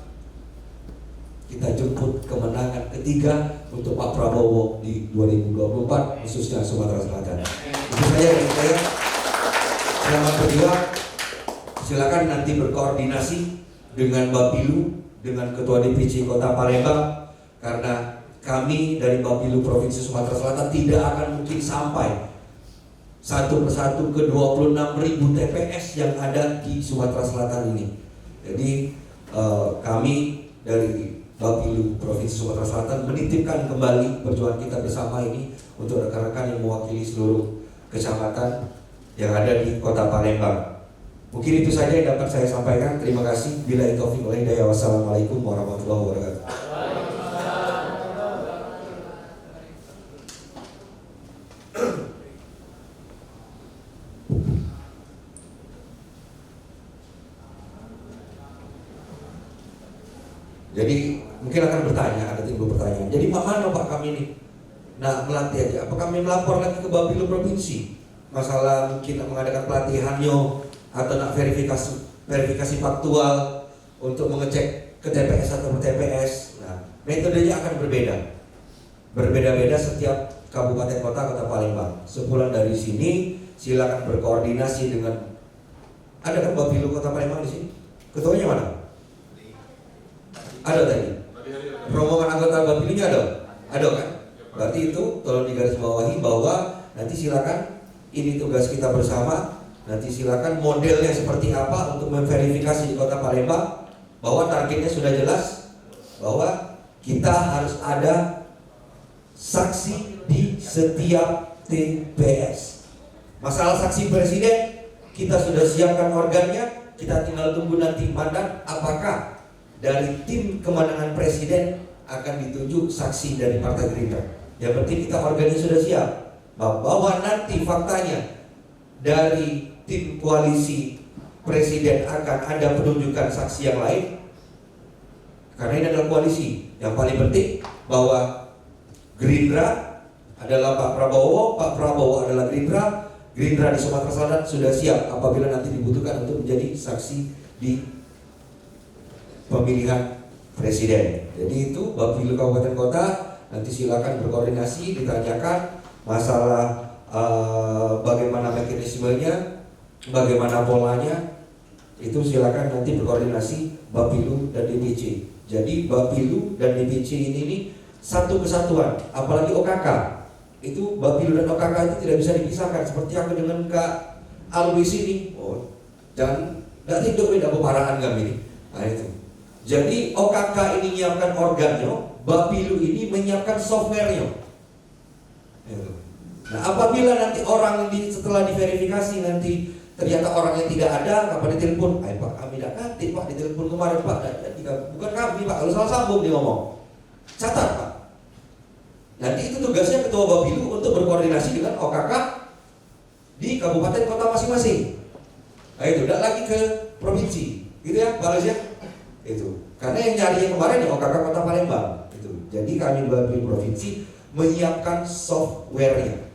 kita jemput kemenangan ketiga untuk Pak Prabowo di 2024, khususnya Sumatera Selatan. Itu saja dari saya. Selamat berjuang. Silakan nanti berkoordinasi dengan Bapilu, dengan Ketua DPC Kota Palembang, karena kami dari Bapilu Provinsi Sumatera Selatan tidak akan mungkin sampai satu persatu ke 26.000 TPS yang ada di Sumatera Selatan ini. Jadi kami dari Bapilu Provinsi Sumatera Selatan menitipkan kembali perjuangan kita bersama ini untuk rekan-rekan yang mewakili seluruh kecamatan yang ada di Kota Palembang. Mungkin itu saja yang dapat saya sampaikan. Terima kasih. Billahi taufiq wal hidayah. Wassalamualaikum warahmatullahi wabarakatuh. Jadi mungkin akan bertanya, ada timbul pertanyaan. Jadi mana Pak kami ini? Nah, melatih aja. Apa kami melapor lagi ke Bapilu Provinsi? Masalah mungkin mengadakan pelatihannya atau nak verifikasi verifikasi faktual, untuk mengecek ke TPS atau ke TPS. Nah, metodenya akan berbeda-beda setiap kabupaten kota Palembang. Sepulang dari sini, silakan berkoordinasi dengan, ada kan Bapilu Kota Palembang di sini? Ketuanya mana? Ada tadi. Rombongan anggota Bapilunya ada? Ada kan? Berarti itu tolong digarisbawahi bahwa nanti silakan, ini tugas kita bersama. Nanti silakan modelnya seperti apa untuk memverifikasi di Kota Palembang, bahwa targetnya sudah jelas, bahwa kita harus ada saksi di setiap TPS. Masalah saksi presiden, kita sudah siapkan organnya, kita tinggal tunggu nanti mandat apakah dari tim kemenangan presiden akan ditunjuk saksi dari Partai Gerindra. Yang penting kita organnya sudah siap, bahwa nanti faktanya dari tim koalisi presiden akan ada penunjukan saksi yang lain, karena ini adalah koalisi. Yang paling penting bahwa Gerindra adalah Pak Prabowo adalah Gerindra di Sumatera Selatan sudah siap apabila nanti dibutuhkan untuk menjadi saksi di pemilihan presiden. Jadi itu Bapilu Kabupaten Kota, nanti silakan berkoordinasi, ditanyakan masalah bagaimana mekanismenya, bagaimana polanya, itu silakan nanti berkoordinasi Bapilu dan DPC. Jadi Bapilu dan DPC ini satu kesatuan, apalagi OKK. Itu Bapilu dan OKK itu tidak bisa dipisahkan. Seperti aku dengan Kak Alwis ini, dan tidak tidur beda pemarahan kami ini. Nah itu. Jadi OKK ini menyiapkan organnya, Bapilu ini menyiapkan softwarenya. Itu. Nah apabila nanti orang setelah diverifikasi nanti ternyata orangnya tidak ada, kapan ditelepon? Pak kami tidak nanti Pak, ditelepon kemarin Pak, bukan kami Pak, kalau salah sambung dia ngomong. Catat Pak. Nanti itu tugasnya Ketua Bapilu untuk berkoordinasi dengan OKK di kabupaten kota masing-masing. Nah itu, tidak lagi ke provinsi, gitu ya Pak Alex ya? Itu. Karena yang nyari kemarin ya OKK Kota Palembang. Itu. Jadi kami di Bapilu provinsi menyiapkan softwarenya.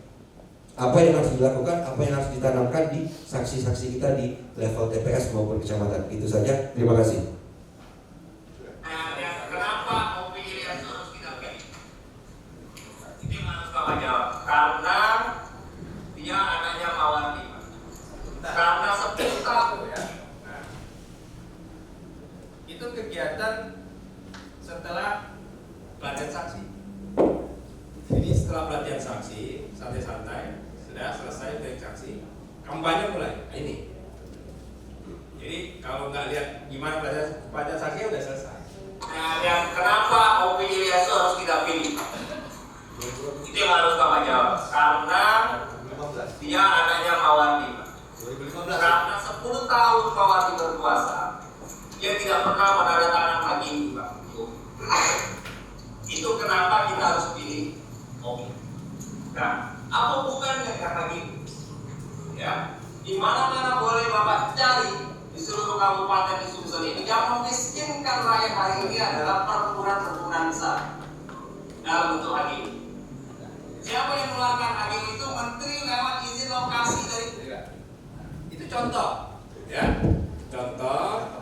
Apa yang harus dilakukan, apa yang harus ditanamkan di saksi-saksi kita di level TPS maupun kecamatan. Itu saja. Terima kasih. Kenapa OP Ilyas harus kita pilih? Ini harus Bapak jawab. Karena dia anaknya Mawardi. Karena 10 tahun ya. Nah, itu kegiatan setelah pelatihan saksi. Jadi setelah pelatihan saksi, santai-santai, sudah selesai pelatihan saksi, kampanye mulai. Nah, ini. Jadi kalau nggak lihat gimana pelatihan saksi udah selesai. Nah, yang kenapa OP Ilyas harus kita pilih? Itu yang harus Bapak jawab. Karena dia anaknya Mawardi. Karena 10 tahun Mawardi berkuasa, dia tidak pernah menandatangani lagi, Pak. Itu kenapa kita harus pilih OP. Nah, apa hubungannya kata gitu? Ya, di mana-mana boleh Bapak cari di seluruh kabupaten di Sumsel ini, yang memiskinkan rakyat hari ini adalah perkebunan besar dalam bentuk HGI. Siapa yang melakukan HGI itu? Menteri lewat izin lokasi dari itu contoh, ya contoh.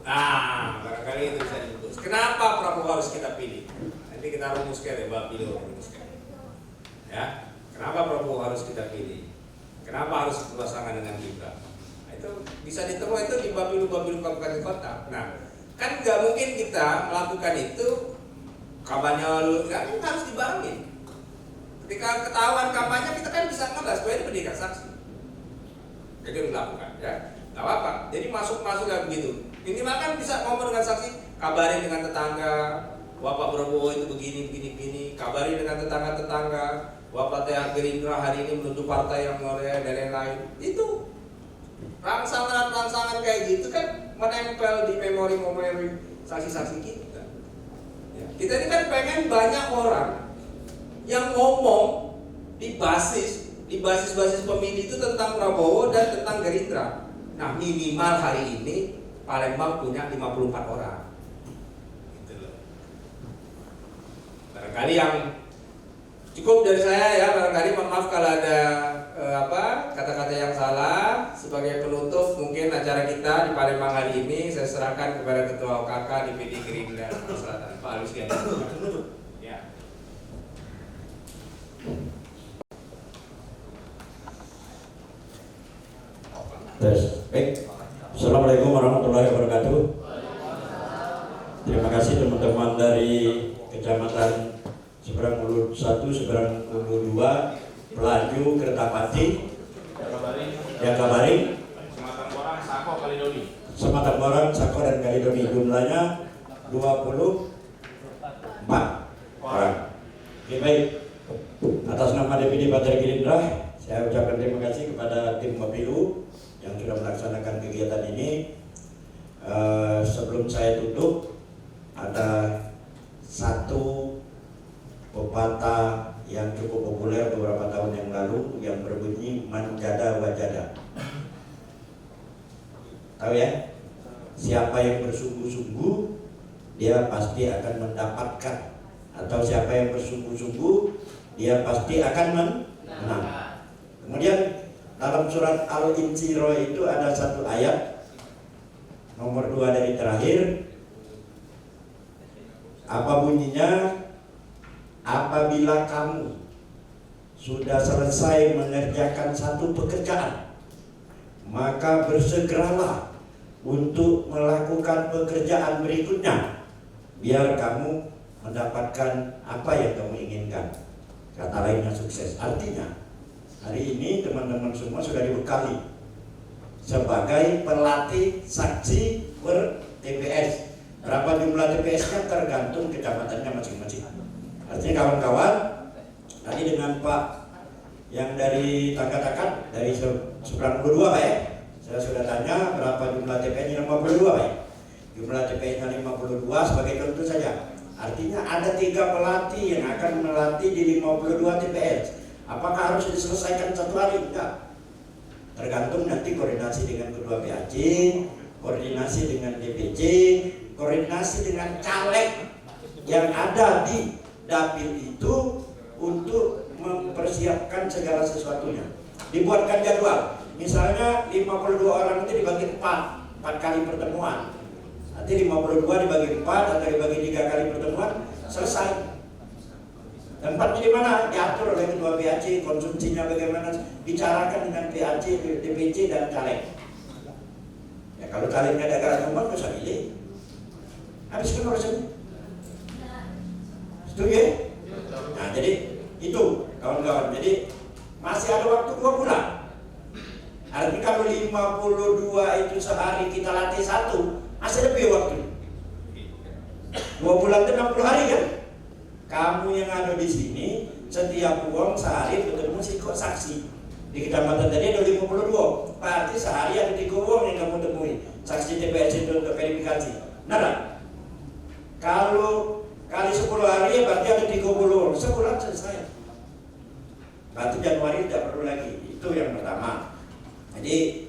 Nah, barangkali itu bisa diurus. Kenapa Prabowo harus kita pilih? Nanti kita rumuskan ya, Bapilu rumuskan. Ya, kenapa Prabowo harus kita pilih? Kenapa harus berpasangan dengan Gibran? Itu bisa ditemukan itu di Bapilu kabupaten kota. Nah, kan nggak mungkin kita melakukan itu kampanye lalu, kan harus dibarengin. Ketika ketahuan kampanye kita kan bisa ngelas bahwa ini pendidikan saksi. Jadi dilakukan ya, nggak apa-apa. Jadi masuk kayak begitu. Ini makan bisa ngomong dengan saksi, kabarin dengan tetangga, Bapak Prabowo itu begini. Kabarin dengan tetangga, Bapak Gerindra hari ini menunjuk partai yang dan lain-lain. Itu rangsangan kayak gitu kan menempel di memori saksi-saksi kita. Ya. Kita ini kan pengen banyak orang yang ngomong di basis pemilih itu tentang Prabowo dan tentang Gerindra. Nah, minimal hari ini Palembang punya 54 orang. Gitu loh. Barangkali yang cukup dari saya ya, barangkali maaf kalau ada kata-kata yang salah. Sebagai penutup mungkin acara kita di Palembang hari ini saya serahkan kepada Ketua OKK DPD Gerindra Selatan, Pak Lusian. Ya. Tes. Baik. Assalamualaikum warahmatullahi wabarakatuh. Terima kasih teman-teman dari Kecamatan Seberang Ulu 1, Seberang Ulu 2, Pelaju, Kertapati, Jakabaring, Sematang Borang, Sako, Kalidoni. Sematang Borang, Sako dan Kalidoni. Jumlahnya 24 orang. Oke, baik. Atas nama DPD Partai Gerindra, saya ucapkan terima kasih kepada tim Bapilu yang sudah melaksanakan kegiatan ini. Sebelum saya tutup, ada satu pepatah yang cukup populer beberapa tahun yang lalu yang berbunyi man jada wajada. Tahu ya? Siapa yang bersungguh-sungguh dia pasti akan mendapatkan, atau siapa yang bersungguh-sungguh dia pasti akan menang. Kemudian dalam surat Al-Insyirah itu ada satu ayat nomor 2 dari terakhir. Apa bunyinya? Apabila kamu sudah selesai mengerjakan satu pekerjaan, maka bersegeralah untuk melakukan pekerjaan berikutnya, biar kamu mendapatkan apa yang kamu inginkan. Kata lainnya sukses. Artinya hari ini teman-teman semua sudah dibekali sebagai pelatih saksi per TPS. Berapa jumlah TPS-nya tergantung kecamatannya masing-masing. Artinya kawan-kawan, tadi dengan Pak yang dari Tangga-Takat, dari Seberang Ulu 2 Pak ya, saya sudah tanya berapa jumlah TPS-nya, 52 Pak ya. Jumlah TPS-nya 52 sebagai contoh saja. Artinya ada 3 pelatih yang akan melatih di 52 TPS. Apakah harus diselesaikan satu hari? Enggak. Tergantung nanti koordinasi dengan Ketua PAC, koordinasi dengan DPC, koordinasi dengan caleg yang ada di dapil itu untuk mempersiapkan segala sesuatunya. Dibuatkan jadwal. Misalnya 52 orang itu dibagi 4 kali pertemuan. Nanti 52 dibagi 4 atau dibagi 3 kali pertemuan, selesai. Tempatnya di mana? Diatur oleh Ketua PAC, konsumsinya bagaimana, bicarakan dengan PAC, DPC dan caleg. Ya kalau calegnya ada keragaman, bisa pilih. Habiskan urusannya. Setuju ya? Nah jadi itu kawan-kawan. Jadi masih ada waktu 2 bulan. Artinya kalau 52 itu sehari kita latih 1, masih lebih waktu. 2 bulan itu 60 hari kan? Kamu yang ada di sini setiap uang sehari ketemu psiko saksi. Di kecamatan tadi ada 52. Berarti sehari ada 3 uang yang kamu temui. Saksi TPS itu untuk verifikasi. Benar? Kalau kali 10 hari berarti ada 30 uang. Sebulan selesai. Berarti Januari tidak perlu lagi. Itu yang pertama. Jadi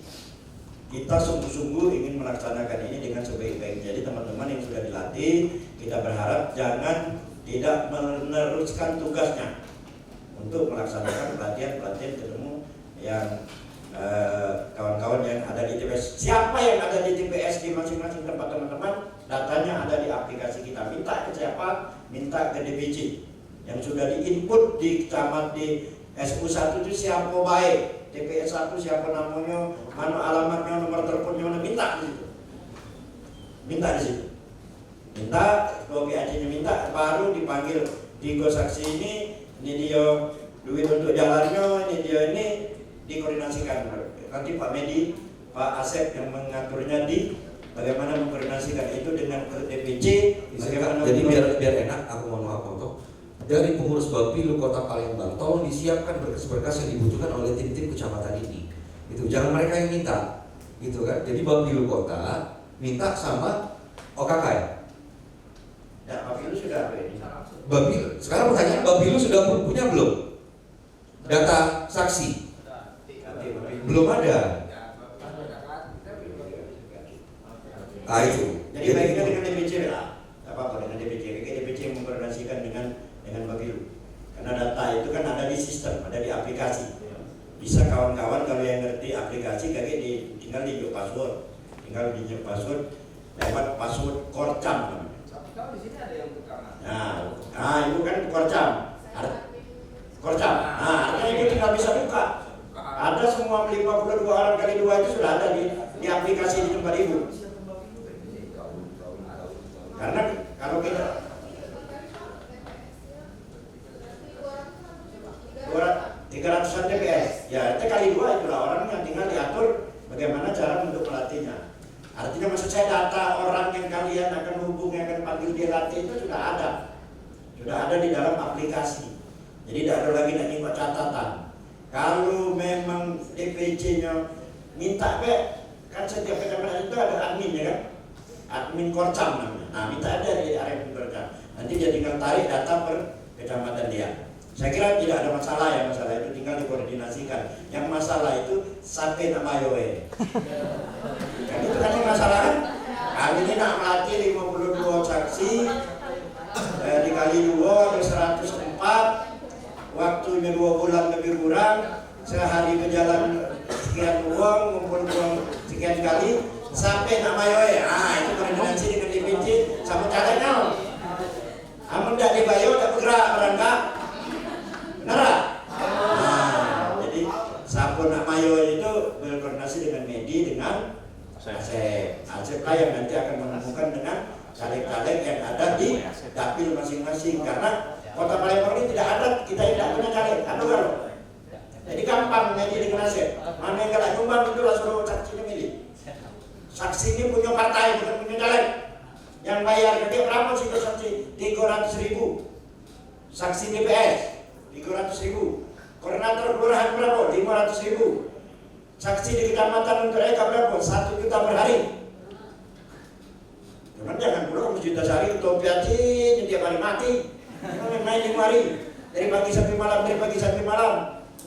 kita sungguh-sungguh ingin melaksanakan ini dengan sebaik-baiknya. Jadi teman-teman yang sudah dilatih, kita berharap jangan tidak meneruskan tugasnya untuk melaksanakan pelatihan-pelatihan ketemu yang kawan-kawan yang ada di TPS. Siapa yang ada di TPS di masing-masing tempat teman-teman, datanya ada di aplikasi kita. Minta ke siapa? Minta ke DPC yang sudah diinput di camat di SU1 itu siapa baik, TPS 1 siapa namanya, mana alamatnya, nomor teleponnya, minta di situ. Minta di situ. Minta, kalau PAC-nya minta, baru dipanggil di saksi ini dia duit untuk jalannya, ini dia ini dikoordinasikan. Nanti Pak Medi, Pak Asep yang mengaturnya di bagaimana mengkoordinasikan itu dengan DPC. Jadi biar enak, aku mohon maaf untuk dari pengurus Bapilu Kota Palembang, tolong disiapkan berkas-berkas yang dibutuhkan oleh tim-tim kecamatan ini. Gitu, jangan mereka yang minta, gitu kan? Jadi Bapilu Kota minta sama OKK ya. Ya, Bapilu sudah ada ini. Bapilu, sekarang pertanyaan, Bapilu sudah punya belum data saksi? Belum ada. Ah itu. Jadi baiknya dengan DPC lah. Apa dengan DPC? DPC yang mengkoordinasikan dengan Bapilu. Karena data itu kan ada di sistem, ada di aplikasi. Bisa kawan-kawan kalau yang ngerti aplikasi tinggal di password, lewat password Korcam namanya. Kalau di sini ada yang rekaman. Nah, itu kan Korcam. Korcam. Nah, artinya itu tinggal bisa buka. Ada semua 52 orang kali 2 itu sudah ada di aplikasi di tempat ibu. Karena kalau kita 300-an TPS, ya itu kali 2 itulah orang yang tinggal diatur bagaimana cara untuk melatihnya. Artinya maksud saya data orang yang kalian akan hubungi, akan panggil dia latih itu sudah ada di dalam aplikasi. Jadi tidak ada lagi nak nyimak catatan. Kalau memang DPC-nya minta kan setiap kecamatan itu ada admin ya kan, admin Korcam namanya. Nah minta ada di admin Korcam. Nanti dia tinggal tarik data per kecamatan dia. Saya kira tidak ada masalah ya, masalah itu tinggal dikoordinasikan. Yang masalah itu sampai nama yoe. Kan itu kan yang masalah kan? Kali ini nak melatih 52 saksi dikali 2 ada 104. Waktunya 2 bulan lebih kurang. Sehari berjalan sekian uang, ngumpul uang sekian kali sampai nama yoe. Itu koordinasi dengan DPC sama caranya. Amun tidak dibayar, tidak bergerak berangkat. Benar? Jadi Sapun Nak Mayo itu berkoordinasi dengan Medi dengan Asep lah yang nanti akan menemukan dengan caleg-caleg yang ada di dapil masing-masing. Karena Kota Palembang ini tidak ada, kita tidak punya caleg. Aduh kalau. Jadi gampang Medi dengan Asep. Mana yang galak nyumbang itu langsung saksinya milih. Saksi ini punya partai bukan punya caleg. Yang bayar ke dia berapa sih saksi? 300.000. Saksi DPS 300.000. Koordinator kelurahan berapa? 500.000. Saksi di kecamatan untuk mereka berapa? 1 juta per hari. Cuman jangan pula kamu juta sehari untuk piaci tiap hari mati. Main 5 hari dari pagi sampai malam.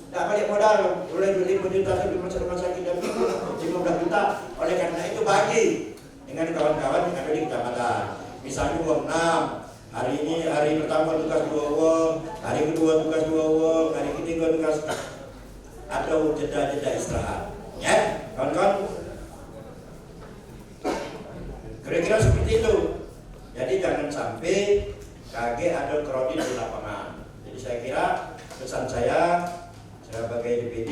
Tidak balik modal, mulai 25 juta di rumah sakit dan 15 juta. Oleh karena itu bagi dengan kawan-kawan yang ada di kecamatan. Misalnya uang 6. Hari ini hari pertama tugas 2 uang, hari kedua tugas 2 uang, hari ketiga tugas atau jeda-jeda istirahat. Ya, kawan-kawan. Kira-kira seperti itu. Jadi jangan sampai kaget ada kredit di lapangan. Jadi saya kira pesan saya sebagai DPD,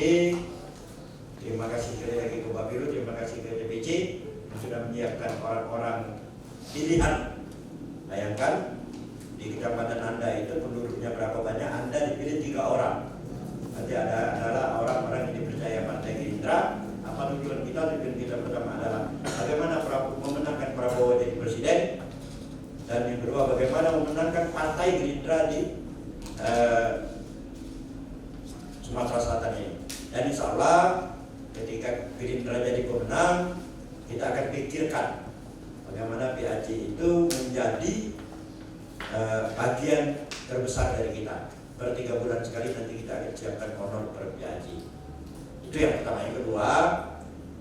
terima kasih sekali lagi ke Bapilu, terima kasih ke DPC yang sudah menyiapkan orang-orang pilihan. Bayangkan di kecamatan Anda itu penduduknya berapa banyak, Anda dipilih 3 orang. Nanti adalah orang-orang yang dipercaya Partai Gerindra. Apa tujuan kita pertama adalah bagaimana memenangkan Prabowo jadi presiden, dan yang kedua bagaimana memenangkan Partai Gerindra di Sumatera Selatan ini. Dan insya Allah ketika Gerindra jadi pemenang, kita akan pikirkan bagaimana PAC itu menjadi bagian terbesar dari kita. Per 3 bulan sekali nanti kita akan siapkan honor per PAC. Itu yang pertama. Yang kedua,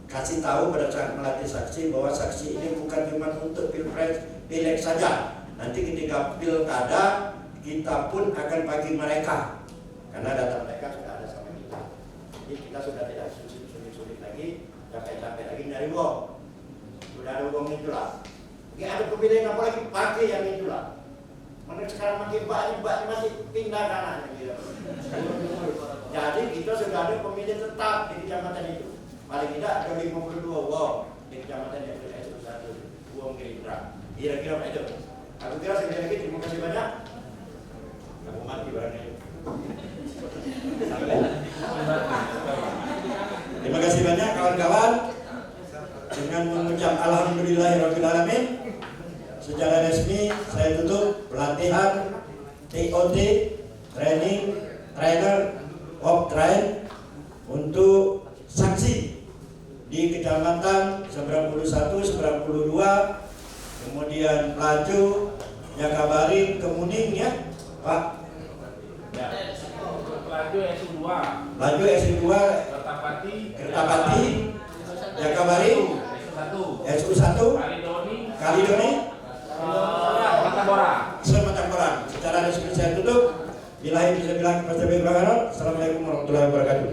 kasih tahu pada saat melatih saksi bahwa saksi ini bukan cuma untuk pilpres, pileg saja. Nanti ketika pilkada kita pun akan bagi mereka, karena data mereka sudah ada sama kita. Jadi kita sudah tidak sulit lagi, capek-capek lagi nyari uang. Sudah ada uang itulah. Ini ada pemilihan apa lagi pakai yang itulah. Mana sekarang makin banyak masih pindah kanan gitu. Jadi kita sudah ada pemilih tetap di kecamatan itu. Paling tidak ada 52 uang di kecamatan yang sudah S1 uang Gerindra. Kira-kira apa itu? Aku kira sekali lagi terima kasih banyak. Aku mati barangnya. Terima kasih banyak kawan-kawan. Dengan mengucap alhamdulillahirrahmanirrahim, secara resmi saya tutup pelatihan TOT, training trainer of train untuk saksi di kecamatan Seberang 1, Seberang 2, kemudian Pelaju, Jakabaring, Kemuning ya Pak. Ya. Pelaju SU2, Kertapati, Jakabaring, SU1, Kalidoni, Sematangborang. Secara resmi saya tutup. Assalamualaikum warahmatullahi wabarakatuh.